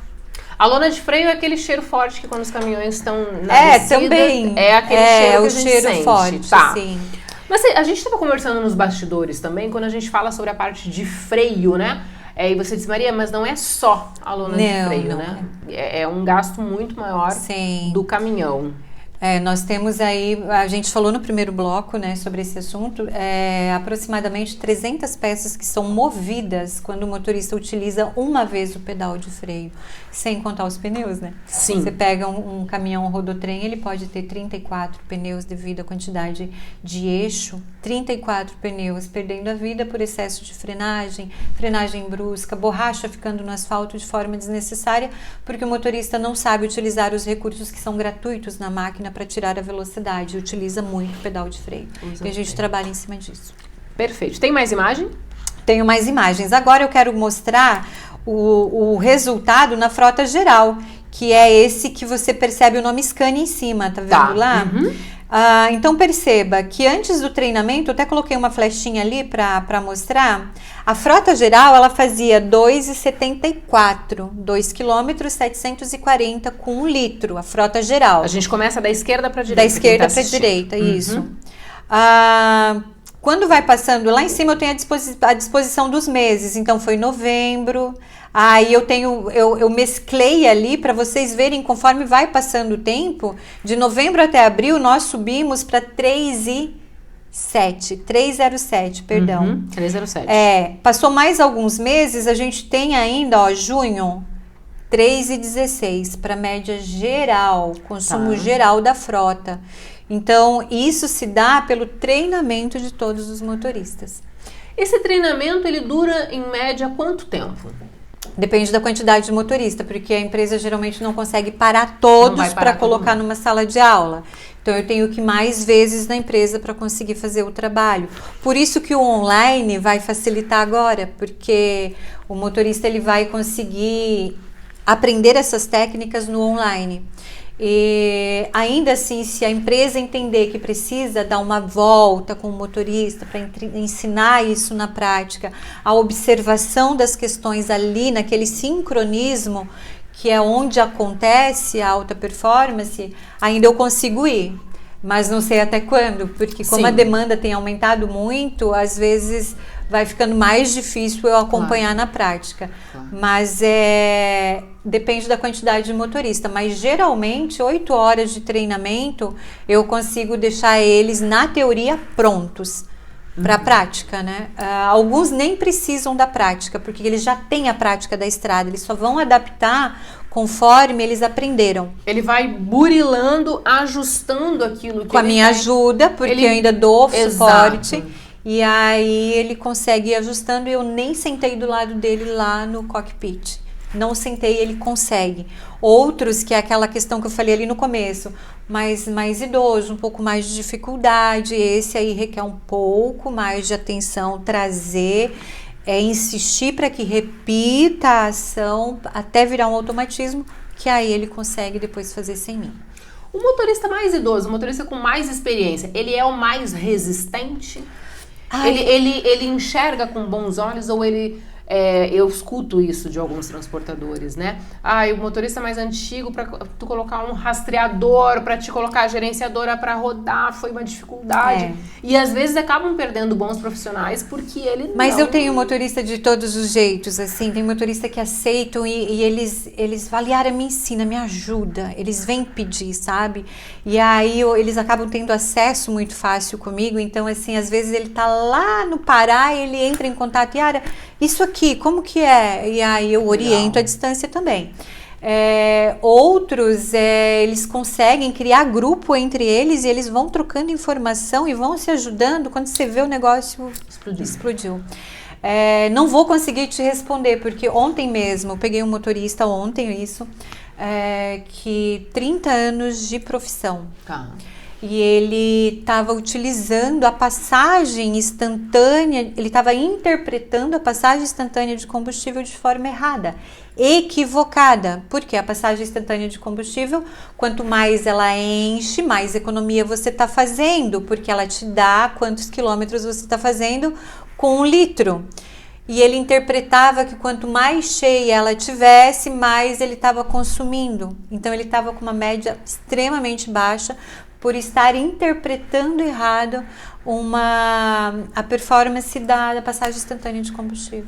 A lona de freio é aquele cheiro forte que quando os caminhões estão na descida, também. É aquele cheiro que o a gente cheiro sente. forte, tá. sim. Mas a gente estava conversando nos bastidores também, quando a gente fala sobre a parte de freio, né? E você disse, Maria, mas não é só a lona de freio, né? É um gasto muito maior do caminhão. Nós temos aí, a gente falou no primeiro bloco, né, sobre esse assunto, aproximadamente 300 peças que são movidas quando o motorista utiliza uma vez o pedal de freio, sem contar os pneus, né? Sim. Você pega um caminhão rodotrem, ele pode ter 34 pneus devido à quantidade de eixo, 34 pneus, perdendo a vida por excesso de frenagem brusca, borracha ficando no asfalto de forma desnecessária, porque o motorista não sabe utilizar os recursos que são gratuitos na máquina para tirar a velocidade, utiliza muito o pedal de freio. E a gente trabalha em cima disso. Perfeito. Tem mais imagem? Tenho mais imagens. Agora eu quero mostrar o resultado na frota geral, que é esse que você percebe o nome Scania em cima, tá vendo lá? Então perceba que antes do treinamento, eu até coloquei uma flechinha ali para mostrar, a frota geral ela fazia 2,74, 2 km 740 com 1 litro, a frota geral. A gente começa da esquerda para direita. Da esquerda para direita, isso. Quando vai passando lá em cima, eu tenho a disposição dos meses, então foi novembro. Aí eu mesclei ali para vocês verem, conforme vai passando o tempo, de novembro até abril, nós subimos para 307, perdão. 307. Passou mais alguns meses, a gente tem ainda, junho, 3,16 para média geral, consumo geral da frota. Então, isso se dá pelo treinamento de todos os motoristas. Esse treinamento, ele dura, em média, quanto tempo? Depende da quantidade de motorista, porque a empresa geralmente não consegue parar todos para colocar numa sala de aula. Então, eu tenho que ir mais vezes na empresa para conseguir fazer o trabalho. Por isso que o online vai facilitar agora, porque o motorista ele vai conseguir aprender essas técnicas no online. E ainda assim, se a empresa entender que precisa dar uma volta com o motorista para ensinar isso na prática, a observação das questões ali, naquele sincronismo, que é onde acontece a alta performance, ainda eu consigo ir. Mas não sei até quando, porque como a demanda tem aumentado muito, às vezes vai ficando mais difícil eu acompanhar na prática. Mas depende da quantidade de motorista. Mas geralmente 8 horas de treinamento eu consigo deixar eles na teoria prontos para a prática, né? Alguns nem precisam da prática, porque eles já têm a prática da estrada, eles só vão adaptar conforme eles aprenderam. Ele vai burilando, ajustando aquilo que com a minha ajuda, porque eu ainda dou suporte. E aí ele consegue ir ajustando, e eu nem sentei do lado dele lá no cockpit. Não sentei, ele consegue. Outros, que é aquela questão que eu falei ali no começo, mais idoso, um pouco mais de dificuldade, esse aí requer um pouco mais de atenção, trazer, insistir para que repita a ação até virar um automatismo, que aí ele consegue depois fazer sem mim. O motorista mais idoso, o motorista com mais experiência, ele é o mais resistente? Ele enxerga com bons olhos ou ele... eu escuto isso de alguns transportadores, né? O motorista mais antigo, para tu colocar um rastreador, para te colocar a gerenciadora para rodar, foi uma dificuldade. E às vezes acabam perdendo bons profissionais porque ele Mas eu tenho motorista de todos os jeitos, assim, tem motorista que aceitam e eles Valiara, me ensina, me ajuda, eles vêm pedir, sabe? E aí eles acabam tendo acesso muito fácil comigo, então assim, às vezes ele tá lá no Pará, ele entra em contato, Yara, isso aqui, como que é? E aí eu oriento à distância também. Outros, eles conseguem criar grupo entre eles e eles vão trocando informação e vão se ajudando. Quando você vê o negócio explodiu. Não vou conseguir te responder, porque ontem mesmo, eu peguei um motorista que 30 anos de profissão. Tá. E ele estava utilizando a passagem instantânea, ele estava interpretando a passagem instantânea de combustível de forma errada, equivocada, porque a passagem instantânea de combustível, quanto mais ela enche, mais economia você está fazendo, porque ela te dá quantos quilômetros você está fazendo com 1 litro. E ele interpretava que quanto mais cheia ela tivesse, mais ele estava consumindo. Então ele estava com uma média extremamente baixa, por estar interpretando errado a performance da passagem instantânea de combustível.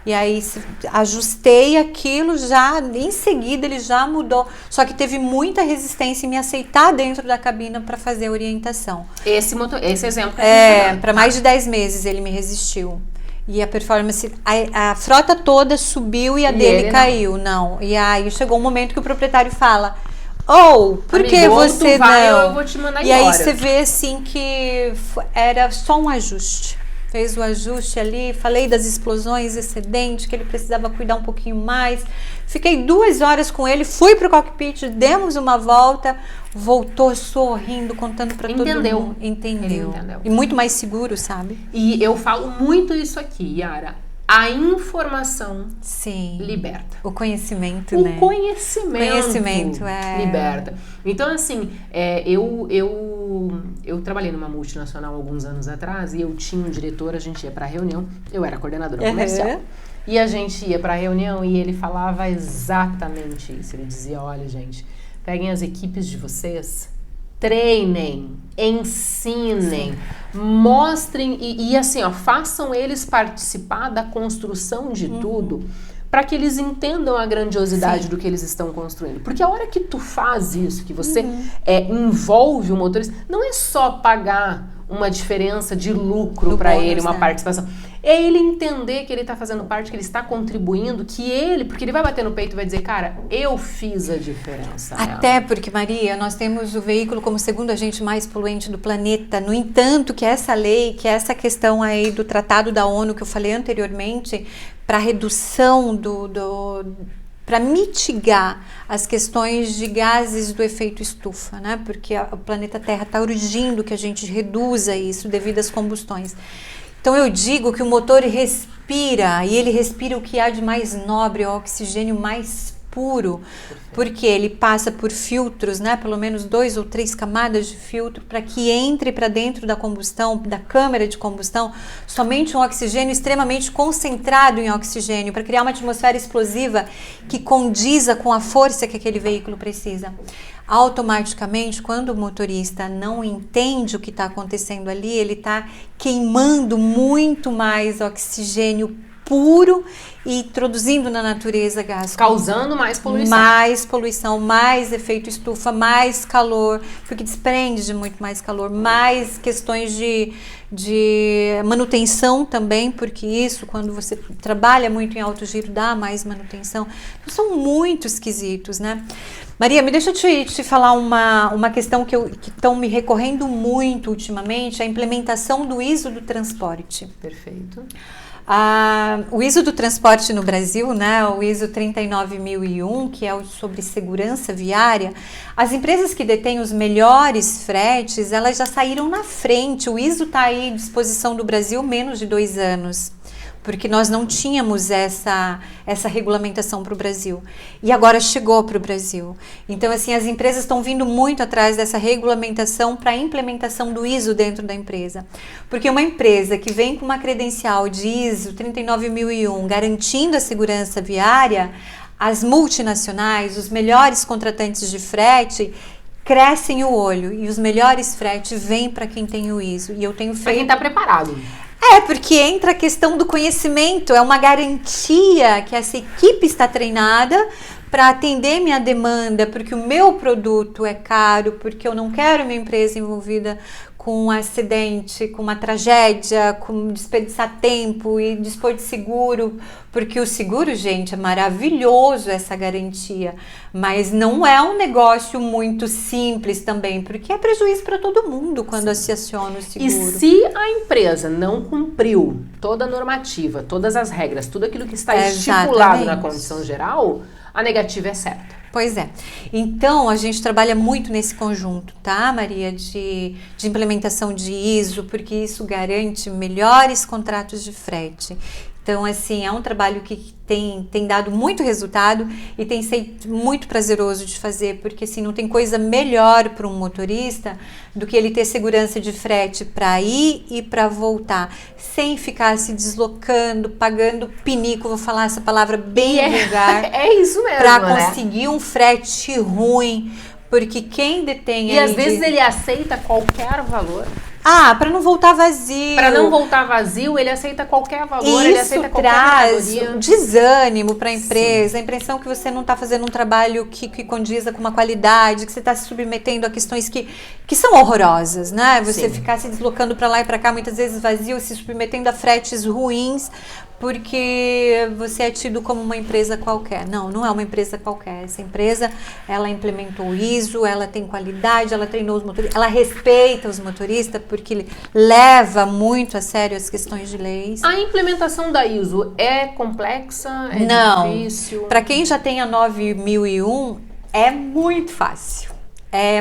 E aí ajustei aquilo, já em seguida ele já mudou, só que teve muita resistência em me aceitar dentro da cabina para fazer a orientação. Esse exemplo para mais de 10 meses ele me resistiu. E a performance, a frota toda subiu e a dele caiu. Não. E aí chegou um momento que o proprietário fala: por que você não? Eu vou te mandar embora. E aí você vê assim que era só um ajuste. Fez o ajuste ali, falei das explosões excedentes, que ele precisava cuidar um pouquinho mais. Fiquei 2 horas com ele, fui pro cockpit, demos uma volta, voltou sorrindo, contando para todo mundo. Entendeu. E muito mais seguro, sabe? E eu falo muito isso aqui, Yara. A informação liberta. O conhecimento, né? O conhecimento liberta. Então, assim, eu trabalhei numa multinacional alguns anos atrás e eu tinha um diretor, a gente ia pra reunião, eu era coordenadora comercial. E a gente ia pra reunião e ele falava exatamente isso. Ele dizia: olha, gente, peguem as equipes de vocês, treinem, ensinem, mostrem e assim, façam eles participar da construção de tudo, para que eles entendam a grandiosidade do que eles estão construindo. Porque a hora que tu faz isso, que você envolve o motorista, não é só pagar uma diferença de lucro para ele, uma participação. É ele entender que ele está fazendo parte, que ele está contribuindo, porque ele vai bater no peito e vai dizer: cara, eu fiz a diferença. Até porque, Maria, nós temos o veículo como segundo agente mais poluente do planeta. No entanto, que essa lei, que essa questão aí do Tratado da ONU que eu falei anteriormente, para redução para mitigar as questões de gases do efeito estufa, né? Porque o planeta Terra está urgindo que a gente reduza isso devido às combustões. Então eu digo que o motor respira, e ele respira o que há de mais nobre, o oxigênio mais puro, porque ele passa por filtros, né? Pelo menos 2 ou 3 camadas de filtro, para que entre para dentro da combustão, da câmara de combustão, somente um oxigênio extremamente concentrado em oxigênio, para criar uma atmosfera explosiva que condiza com a força que aquele veículo precisa. Automaticamente, quando o motorista não entende o que está acontecendo ali, ele está queimando muito mais oxigênio puro e introduzindo na natureza gás. Causando mais poluição. Mais poluição, mais efeito estufa, mais calor, porque desprende de muito mais calor, mais questões de manutenção também, porque isso, quando você trabalha muito em alto giro, dá mais manutenção. Então, são muito esquisitos, né? Maria, me deixa te falar uma questão que estão me recorrendo muito ultimamente, a implementação do ISO do transporte. Perfeito. O ISO do transporte no Brasil, né, o ISO 39001, que é sobre segurança viária, as empresas que detêm os melhores fretes, elas já saíram na frente. O ISO está aí à disposição do Brasil menos de 2 anos. porque nós não tínhamos essa regulamentação para o Brasil. E agora chegou para o Brasil. Então, assim, as empresas estão vindo muito atrás dessa regulamentação para a implementação do ISO dentro da empresa. Porque uma empresa que vem com uma credencial de ISO 39001 garantindo a segurança viária, as multinacionais, os melhores contratantes de frete, crescem o olho, e os melhores fretes vêm para quem tem o ISO. E eu tenho feito... Para quem está preparado. Porque entra a questão do conhecimento, é uma garantia que essa equipe está treinada para atender minha demanda, porque o meu produto é caro, porque eu não quero minha empresa envolvida com um acidente, com uma tragédia, com desperdiçar tempo e dispor de seguro, porque o seguro, gente, é maravilhoso essa garantia, mas não é um negócio muito simples também, porque é prejuízo para todo mundo quando se aciona o seguro. E se a empresa não cumpriu toda a normativa, todas as regras, tudo aquilo que está estipulado na condição geral, a negativa é certa. Pois é. Então, a gente trabalha muito nesse conjunto, tá, Maria, de implementação de ISO, porque isso garante melhores contratos de frete. Então, assim, é um trabalho que tem dado muito resultado e tem sido muito prazeroso de fazer, porque assim, não tem coisa melhor para um motorista do que ele ter segurança de frete para ir e para voltar, sem ficar se deslocando, pagando pinico, vou falar essa palavra bem vulgar. É isso mesmo, para conseguir um frete ruim, porque quem detém... E às vezes ele aceita qualquer valor. Para não voltar vazio. Para não voltar vazio, ele aceita qualquer valor, ele aceita qualquer categoria. Traz desânimo para a empresa, a impressão que você não está fazendo um trabalho que condiza com uma qualidade, que você está se submetendo a questões que são horrorosas, né? Você ficar se deslocando para lá e para cá, muitas vezes vazio, se submetendo a fretes ruins, porque você é tido como uma empresa qualquer. Não é uma empresa qualquer. Essa empresa, ela implementou o ISO, ela tem qualidade, ela treinou os motoristas, ela respeita os motoristas, porque leva muito a sério as questões de leis. A implementação da ISO é complexa? É difícil? Para quem já tem a 9001, é muito fácil.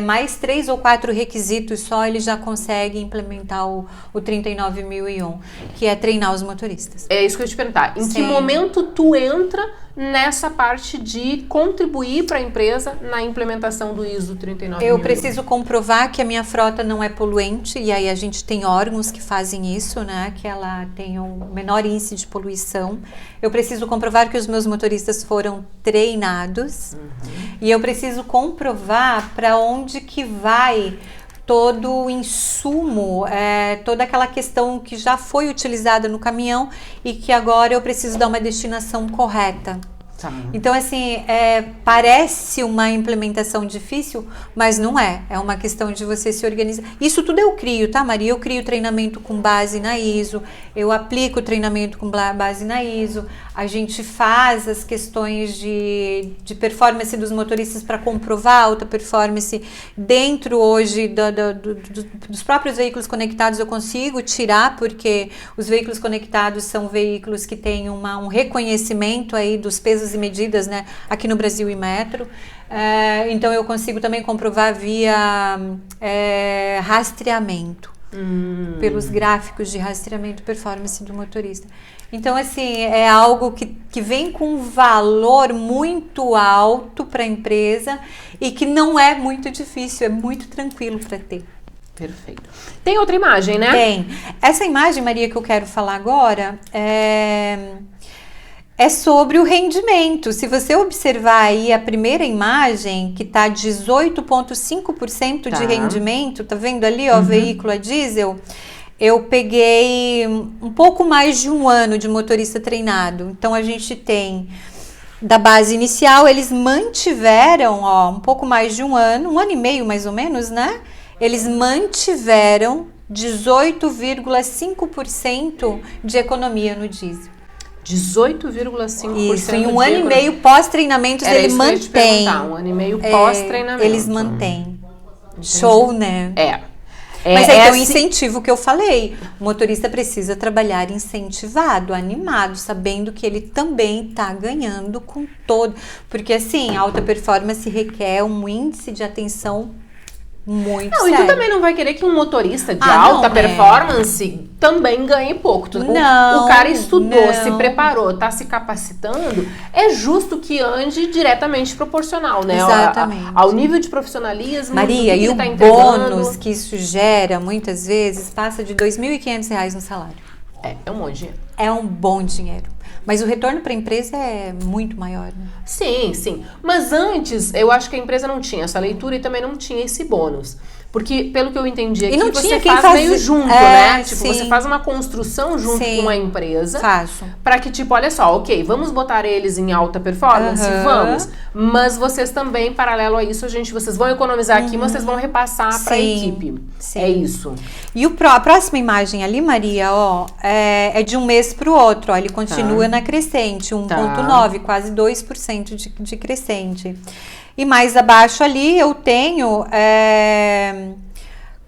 Mais 3 ou 4 requisitos só, ele já consegue implementar o 39001, que é treinar os motoristas. É isso que eu ia te perguntar. Em que momento tu entra nessa parte de contribuir para a empresa na implementação do ISO 39001? Eu preciso comprovar que a minha frota não é poluente, e aí a gente tem órgãos que fazem isso, né? Que ela tem um menor índice de poluição. Eu preciso comprovar que os meus motoristas foram treinados. E eu preciso comprovar para onde que vai todo o insumo, toda aquela questão que já foi utilizada no caminhão e que agora eu preciso dar uma destinação correta. Então, assim, parece uma implementação difícil, mas não é. É uma questão de você se organizar. Isso tudo eu crio, tá, Maria? Eu crio treinamento com base na ISO, eu aplico treinamento com base na ISO, a gente faz as questões de performance dos motoristas para comprovar alta performance dentro hoje dos próprios veículos conectados. Eu consigo tirar, porque os veículos conectados são veículos que têm um reconhecimento aí dos pesos e medidas, né, aqui no Brasil e Metro. Então eu consigo também comprovar via rastreamento, pelos gráficos de rastreamento performance do motorista. Então, assim, é algo que vem com um valor muito alto para a empresa e que não é muito difícil, é muito tranquilo para ter. Perfeito. Tem outra imagem, né? Tem. Essa imagem, Maria, que eu quero falar agora é sobre o rendimento. Se você observar aí a primeira imagem, que está 18,5% de rendimento, tá vendo ali, ó, veículo a diesel? Eu peguei um pouco mais de um ano de motorista treinado. Então, a gente tem, da base inicial, eles mantiveram, um pouco mais de um ano e meio mais ou menos, né? Eles mantiveram 18,5% de economia no diesel. 18,5%. Isso, em um ano e meio pós-treinamentos ele mantém. Um ano e meio pós-treinamento. Eles mantêm. Show, né? Mas aí tem um incentivo que eu falei. O motorista precisa trabalhar incentivado, animado, sabendo que ele também está ganhando com todo. Porque assim, a alta performance requer um índice de atenção muito Não, sério. e tu também não vai querer que um motorista de alta performance também ganhe pouco. Não, o cara estudou, não. se preparou, tá se capacitando. É justo que ande diretamente proporcional, né? Exatamente. Ao nível de profissionalismo. Maria, do que e ele o tá entregando. bônus que isso gera, muitas vezes, passa de R$ 2.500 no salário. É um monte de dinheiro. É um bom dinheiro. Mas o retorno para a empresa é muito maior, né? Sim, sim. Mas antes, eu acho que a empresa não tinha essa leitura e também não tinha esse bônus. Porque, pelo que eu entendi aqui, não você tinha quem faz meio junto, né? Tipo, sim. você faz uma construção junto Sim. com a empresa. Faço. Pra que, tipo, olha só, ok, vamos botar eles em alta performance? Vamos. Mas vocês também, paralelo a isso, vocês vão economizar aqui, mas vocês vão repassar pra equipe. Sim. É isso. E a próxima imagem ali, Maria, ó, é de um mês para o outro, ó, ele continua na crescente, 1,9, quase 2% de crescente. E mais abaixo ali eu tenho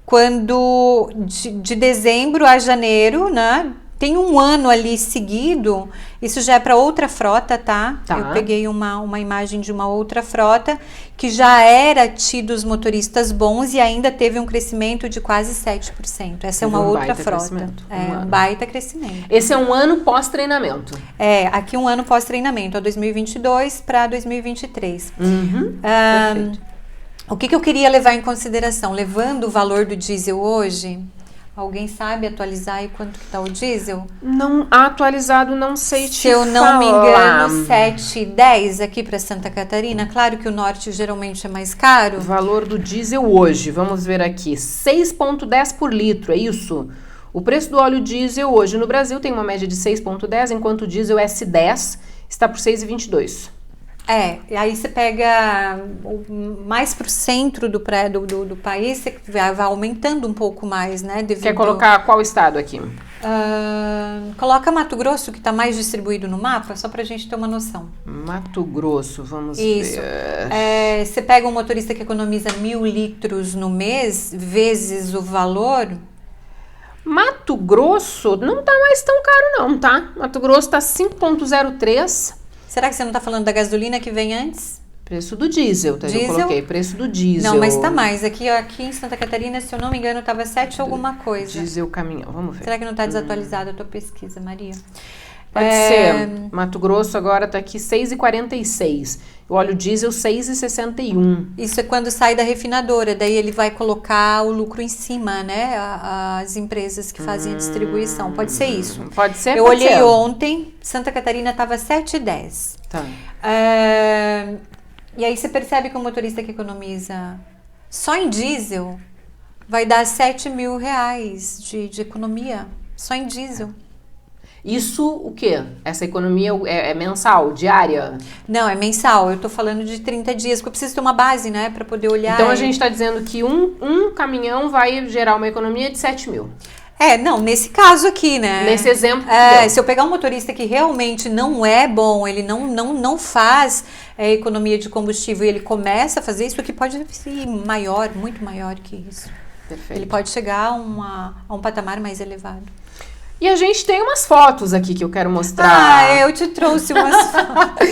quando de dezembro a janeiro, né? Tem um ano ali seguido, isso já é para outra frota, tá? Eu peguei uma imagem de uma outra frota que já era tido os motoristas bons e ainda teve um crescimento de quase 7%. Essa é uma outra frota. Um baita crescimento. Esse é um ano pós-treinamento. Aqui um ano pós-treinamento, 2022 para 2023. Perfeito. O que eu queria levar em consideração? Levando o valor do diesel hoje... Alguém sabe atualizar aí quanto que tá o diesel? Não, atualizado não sei te falar. Se eu não me engano, 7,10 aqui para Santa Catarina. Claro que o norte geralmente é mais caro. O valor do diesel hoje, vamos ver aqui, 6,10 por litro, é isso? O preço do óleo diesel hoje no Brasil tem uma média de 6,10, enquanto o diesel S10 está por 6,22. E aí você pega mais para o centro do país, você vai aumentando um pouco mais, né? Quer colocar qual estado aqui? Coloca Mato Grosso, que está mais distribuído no mapa, só para a gente ter uma noção. Mato Grosso, vamos Isso. ver. Você pega um motorista que economiza 1.000 litros no mês, vezes o valor... Mato Grosso não tá mais tão caro não, tá? Mato Grosso tá 5,03. Será que você não está falando da gasolina que vem antes? Preço do diesel, tá? Eu coloquei preço do diesel. Não, mas tá mais. Aqui em Santa Catarina, se eu não me engano, tava 7 alguma coisa. Diesel caminhão, vamos ver. Será que não tá desatualizada a tua pesquisa, Maria? Pode ser. Mato Grosso agora tá aqui 6,46. O óleo diesel 6,61. Isso é quando sai da refinadora, daí ele vai colocar o lucro em cima, né? As empresas que fazem a distribuição. Pode ser isso. Pode ser. Eu olhei ontem, Santa Catarina tava 7,10. Tá. E aí você percebe que o motorista que economiza só em diesel vai dar R$7.000 de economia. Só em diesel. Isso o quê? Essa economia é mensal, diária? Não, é mensal. Eu tô falando de 30 dias, porque eu preciso ter uma base, né? Pra poder olhar. Então a gente tá dizendo que um caminhão vai gerar uma economia de 7 mil. Não, nesse caso aqui, né? Nesse exemplo. Se eu pegar um motorista que realmente não é bom, ele não faz economia de combustível e ele começa a fazer isso, aqui pode ser maior, muito maior que isso. Perfeito. Ele pode chegar a um patamar mais elevado. E a gente tem umas fotos aqui que eu quero mostrar. Eu te trouxe umas fotos.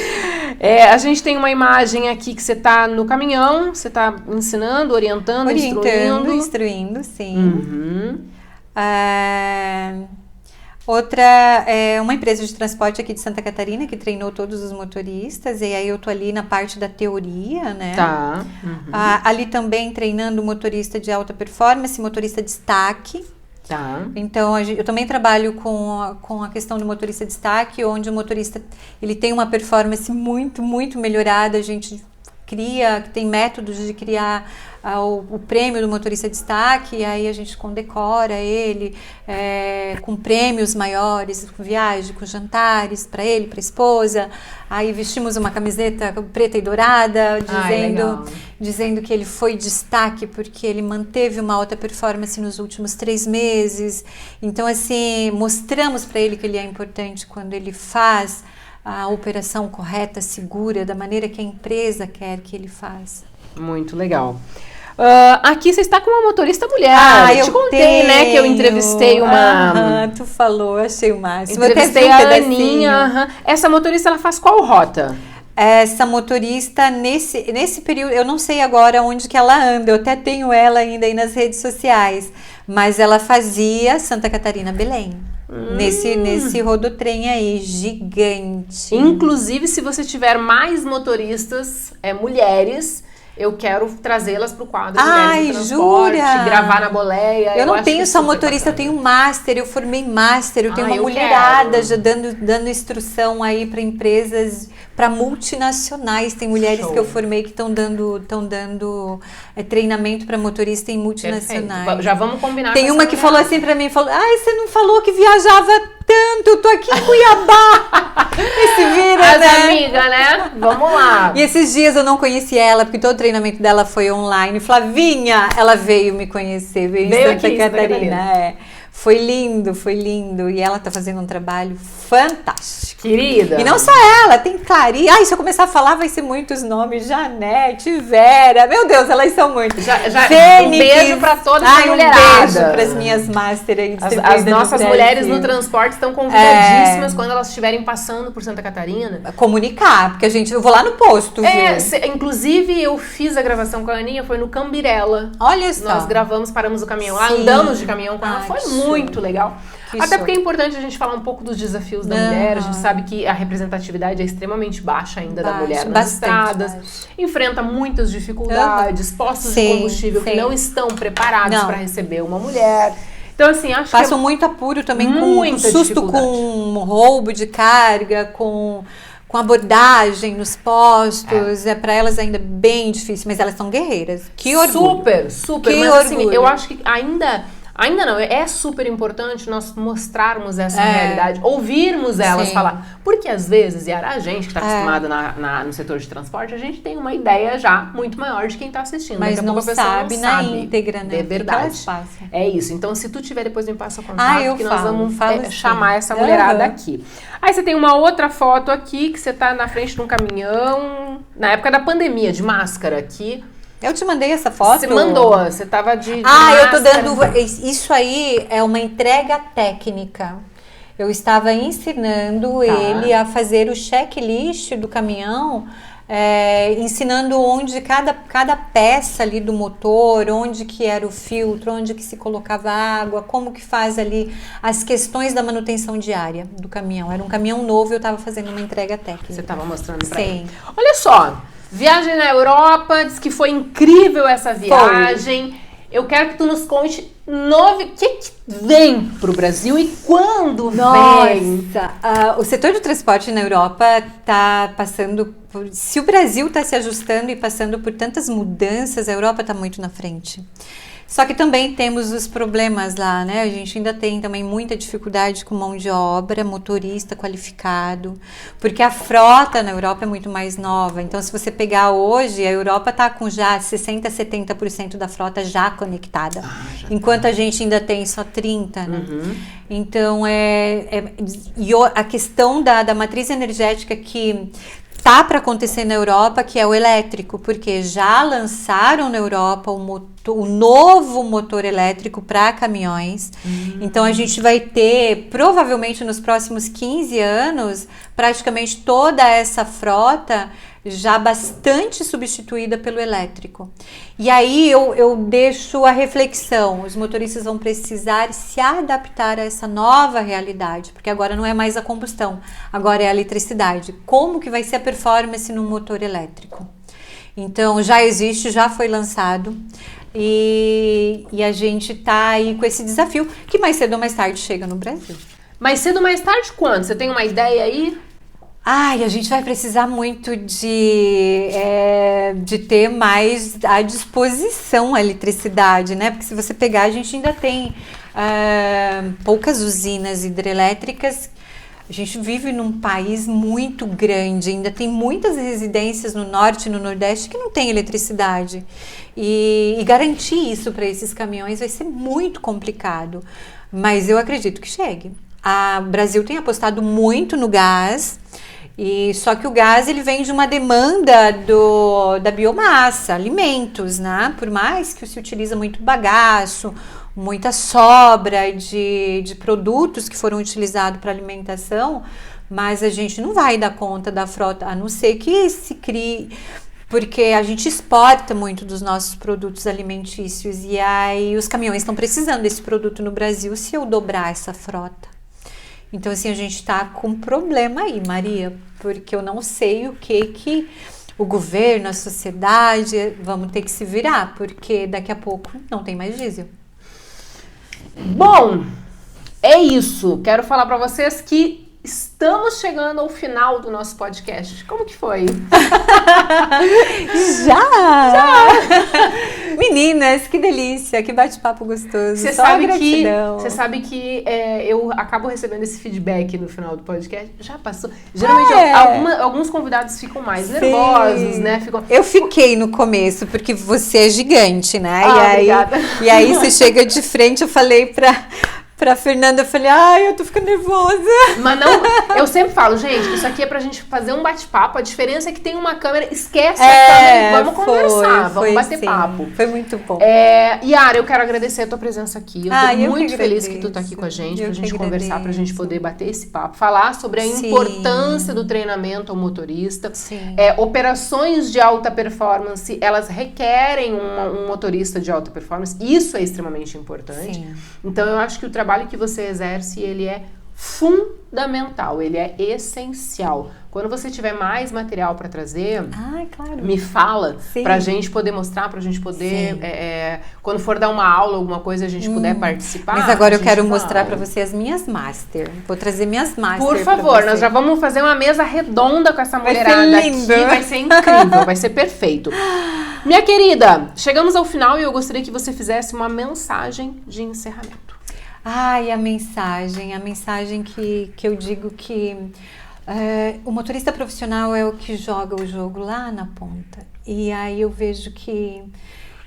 A gente tem uma imagem aqui que você tá no caminhão, você tá ensinando, orientando, instruindo, sim. Uhum. Outra é uma empresa de transporte aqui de Santa Catarina que treinou todos os motoristas, e aí eu tô ali na parte da teoria, né? Tá. Uhum. Ali também treinando motorista de alta performance, motorista destaque. Tá. Então eu também trabalho com a questão do motorista destaque, onde o motorista ele tem uma performance muito, muito melhorada. A gente tem métodos de criar o prêmio do motorista destaque, e aí a gente condecora ele com prêmios maiores, com viagem, com jantares para ele, para a esposa. Aí vestimos uma camiseta preta e dourada, dizendo que ele foi destaque porque ele manteve uma alta performance nos últimos 3 meses. Então, assim, mostramos para ele que ele é importante quando ele faz a operação correta, segura, da maneira que a empresa quer que ele faça. Muito legal. Aqui você está com uma motorista mulher. Eu te contei, né, que eu entrevistei uma... tu falou, achei o máximo. Entrevistei a Aninha. Essa motorista, ela faz qual rota? essa motorista, nesse período, eu não sei agora onde que ela anda, eu até tenho ela ainda aí nas redes sociais, mas ela fazia Santa Catarina Belém. Nesse rodotrem aí, gigante. Inclusive, se você tiver mais motoristas, mulheres, eu quero trazê-las para o quadro Mulheres no Transporte, jura? Gravar na boleia. Eu não tenho só motorista, eu tenho master, eu formei master, eu tenho uma mulherada já dando instrução aí para empresas, para multinacionais. Tem mulheres que eu formei que estão dando treinamento para motorista em multinacionais. Perfeito. Já vamos combinar. Tem uma que falou assim para mim, você não falou que viajava tanto, eu tô aqui em Cuiabá. Esse vira, né? Amiga, né? Vamos lá. E esses dias eu não conheci ela, porque todo o treinamento dela foi online. Flavinha, ela veio me conhecer, veio em Santa Catarina. Foi lindo. E ela tá fazendo um trabalho fantástico. Querida. E não só ela, tem Clarice. Se eu começar a falar, vai ser muitos nomes. Janete, Vera. Meu Deus, elas são muitas. Um beijo pra todas as mulheradas. Um beijo pras minhas master aí. As nossas mulheres no transporte estão convidadíssimas quando elas estiverem passando por Santa Catarina. Comunicar, porque eu vou lá no posto, viu? Inclusive, eu fiz a gravação com a Aninha, foi no Cambirela. Olha só. Nós gravamos, paramos o caminhão lá, andamos de caminhão com ela. Foi muito legal. Até porque é importante a gente falar um pouco dos desafios da mulher. A gente sabe que a representatividade é extremamente baixa ainda da mulher nas estradas. Enfrenta muitas dificuldades, postos de combustível que não estão preparados para receber uma mulher. Então, assim, acho que passam muito apuro também, com susto, com roubo de carga, com abordagem nos postos. Para elas ainda bem difícil, mas elas são guerreiras. Que orgulho. Super. Mas assim, eu acho que ainda não, é super importante nós mostrarmos essa realidade, ouvirmos elas falar. Porque às vezes, Yara, a gente que está acostumada no setor de transporte, a gente tem uma ideia já muito maior de quem está assistindo. Mas não sabe na íntegra, né? É verdade. É isso. Então, se tu tiver, depois me passa o contato, que nós vamos chamar essa mulherada aqui. Aí você tem uma outra foto aqui, que você está na frente de um caminhão, na época da pandemia, de máscara aqui. Eu te mandei essa foto? Você mandou, você tava de eu tô dando... Isso aí é uma entrega técnica. Eu estava ensinando ele a fazer o checklist do caminhão, ensinando onde cada peça ali do motor, onde que era o filtro, onde que se colocava água, como que faz ali as questões da manutenção diária do caminhão. Era um caminhão novo e eu estava fazendo uma entrega técnica. Você estava mostrando pra ele. Olha só, viagem na Europa, diz que foi incrível essa viagem. Eu quero que tu nos conte o que vem pro Brasil e quando vem. O setor de transporte na Europa está passando por... Se o Brasil está se ajustando e passando por tantas mudanças, a Europa está muito na frente. Só que também temos os problemas lá, né? A gente ainda tem também muita dificuldade com mão de obra, motorista qualificado, porque a frota na Europa é muito mais nova. Então, se você pegar hoje, a Europa está com já 60%, 70% da frota já conectada, enquanto a gente ainda tem só 30%, né? Então, e a questão da matriz energética que tá para acontecer na Europa, que é o elétrico, porque já lançaram na Europa o novo motor elétrico para caminhões. Então a gente vai ter, provavelmente nos próximos 15 anos, praticamente toda essa frota já bastante substituída pelo elétrico. E aí eu deixo a reflexão, os motoristas vão precisar se adaptar a essa nova realidade, porque agora não é mais a combustão, agora é a eletricidade. Como que vai ser a performance no motor elétrico? Então já existe, já foi lançado, e a gente tá aí com esse desafio, que mais cedo ou mais tarde chega no Brasil. Mais cedo ou mais tarde quando? Você tem uma ideia aí? A gente vai precisar muito de ter mais à disposição a eletricidade, né? Porque se você pegar, a gente ainda tem poucas usinas hidrelétricas. A gente vive num país muito grande, ainda tem muitas residências no norte e no nordeste que não tem eletricidade. E garantir isso para esses caminhões vai ser muito complicado. Mas eu acredito que chegue. O Brasil tem apostado muito no gás. Só que o gás ele vem de uma demanda da biomassa, alimentos, né? Por mais que se utiliza muito bagaço, muita sobra de produtos que foram utilizados para alimentação, mas a gente não vai dar conta da frota, a não ser que se crie, porque a gente exporta muito dos nossos produtos alimentícios e aí os caminhões estão precisando desse produto no Brasil se eu dobrar essa frota. Então, assim, a gente tá com um problema aí, Maria, porque eu não sei o que o governo, a sociedade, vamos ter que se virar, porque daqui a pouco não tem mais diesel. Bom, é isso. Quero falar para vocês que estamos chegando ao final do nosso podcast. Como que foi? Já! Meninas, que delícia, que bate-papo gostoso. Você sabe que eu acabo recebendo esse feedback no final do podcast. Já passou. Geralmente alguns convidados ficam mais nervosos, né? Eu fiquei no começo, porque você é gigante, né? Obrigada. E aí você chega de frente, eu falei pra Fernanda, eu falei, eu tô ficando nervosa. Mas não, eu sempre falo, gente, isso aqui é pra gente fazer um bate-papo, a diferença é que tem uma câmera, esquece a câmera e vamos conversar, vamos bater papo. Foi muito bom. Yara, eu quero agradecer a tua presença aqui, eu tô muito feliz que tu tá aqui com a gente, pra gente conversar, pra gente poder bater esse papo, falar sobre a importância do treinamento ao motorista. Operações de alta performance, elas requerem um motorista de alta performance, isso é extremamente importante. Então eu acho que o trabalho que você exerce, ele é fundamental, ele é essencial. Quando você tiver mais material para trazer, claro, me fala, pra gente poder mostrar, pra gente poder, quando for dar uma aula, alguma coisa, a gente puder participar. Mas agora eu quero mostrar para você as minhas master. Vou trazer minhas master. Por favor, nós já vamos fazer uma mesa redonda com essa mulherada aqui, vai ser incrível, vai ser perfeito. Minha querida, chegamos ao final e eu gostaria que você fizesse uma mensagem de encerramento. A mensagem que eu digo que o motorista profissional é o que joga o jogo lá na ponta. E aí eu vejo que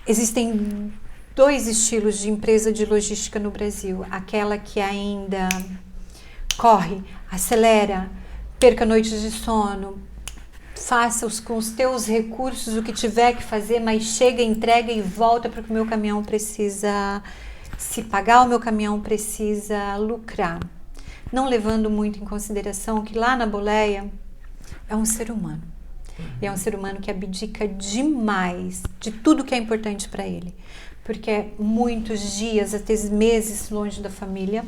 existem 2 estilos de empresa de logística no Brasil. Aquela que ainda corre, acelera, perca noites de sono, faça com os teus recursos o que tiver que fazer, mas chega, entrega e volta porque o meu caminhão precisa se pagar, o meu caminhão precisa lucrar. Não levando muito em consideração que lá na boleia é um ser humano. E é um ser humano que abdica demais de tudo que é importante para ele. Porque é muitos dias, até meses longe da família.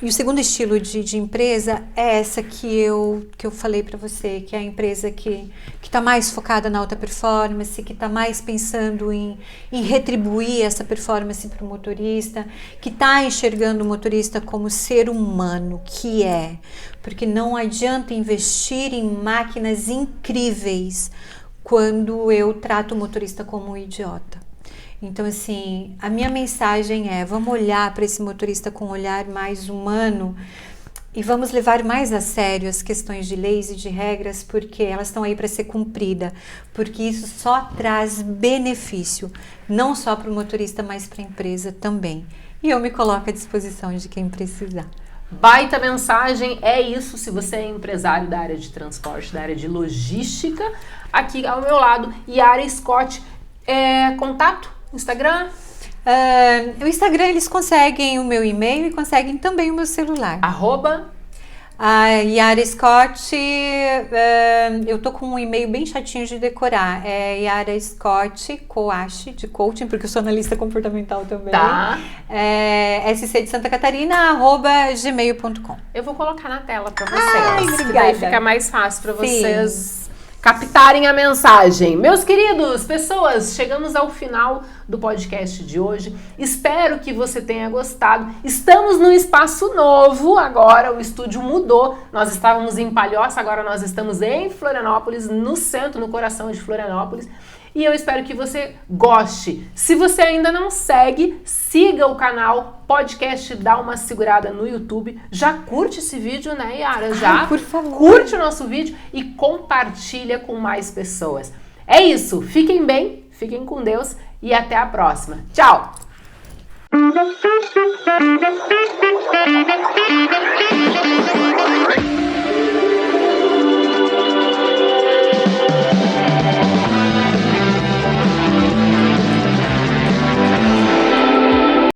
E o segundo estilo de empresa é essa que eu falei para você, que é a empresa que está mais focada na alta performance, que está mais pensando em retribuir essa performance para o motorista, que está enxergando o motorista como ser humano que é, porque não adianta investir em máquinas incríveis quando eu trato o motorista como um idiota. Então, assim, a minha mensagem é, vamos olhar para esse motorista com um olhar mais humano e vamos levar mais a sério as questões de leis e de regras, porque elas estão aí para ser cumpridas, porque isso só traz benefício, não só para o motorista, mas para a empresa também. E eu me coloco à disposição de quem precisar. Baita mensagem, é isso. Se você é empresário da área de transporte, da área de logística, aqui ao meu lado, Yara Scott, contato? Instagram? O Instagram eles conseguem o meu e-mail e conseguem também o meu celular. @Yara Scott, eu tô com um e-mail bem chatinho de decorar. É Yara Scott Coache, de coaching, porque eu sou analista comportamental também. Tá. SC de Santa Catarina, @gmail.com. Eu vou colocar na tela para vocês. Obrigada. Que daí fica mais fácil para vocês captarem a mensagem. Meus queridos, pessoas, chegamos ao final do podcast de hoje. Espero que você tenha gostado. Estamos num espaço novo agora, o estúdio mudou. Nós estávamos em Palhoça, agora nós estamos em Florianópolis, no centro, no coração de Florianópolis. E eu espero que você goste. Se você ainda não segue, siga o canal Podcast Dá Uma Segurada no YouTube. Já curte esse vídeo, né, Yara? Já por favor. Curte o nosso vídeo e compartilha com mais pessoas. É isso. Fiquem bem, fiquem com Deus e até a próxima. Tchau!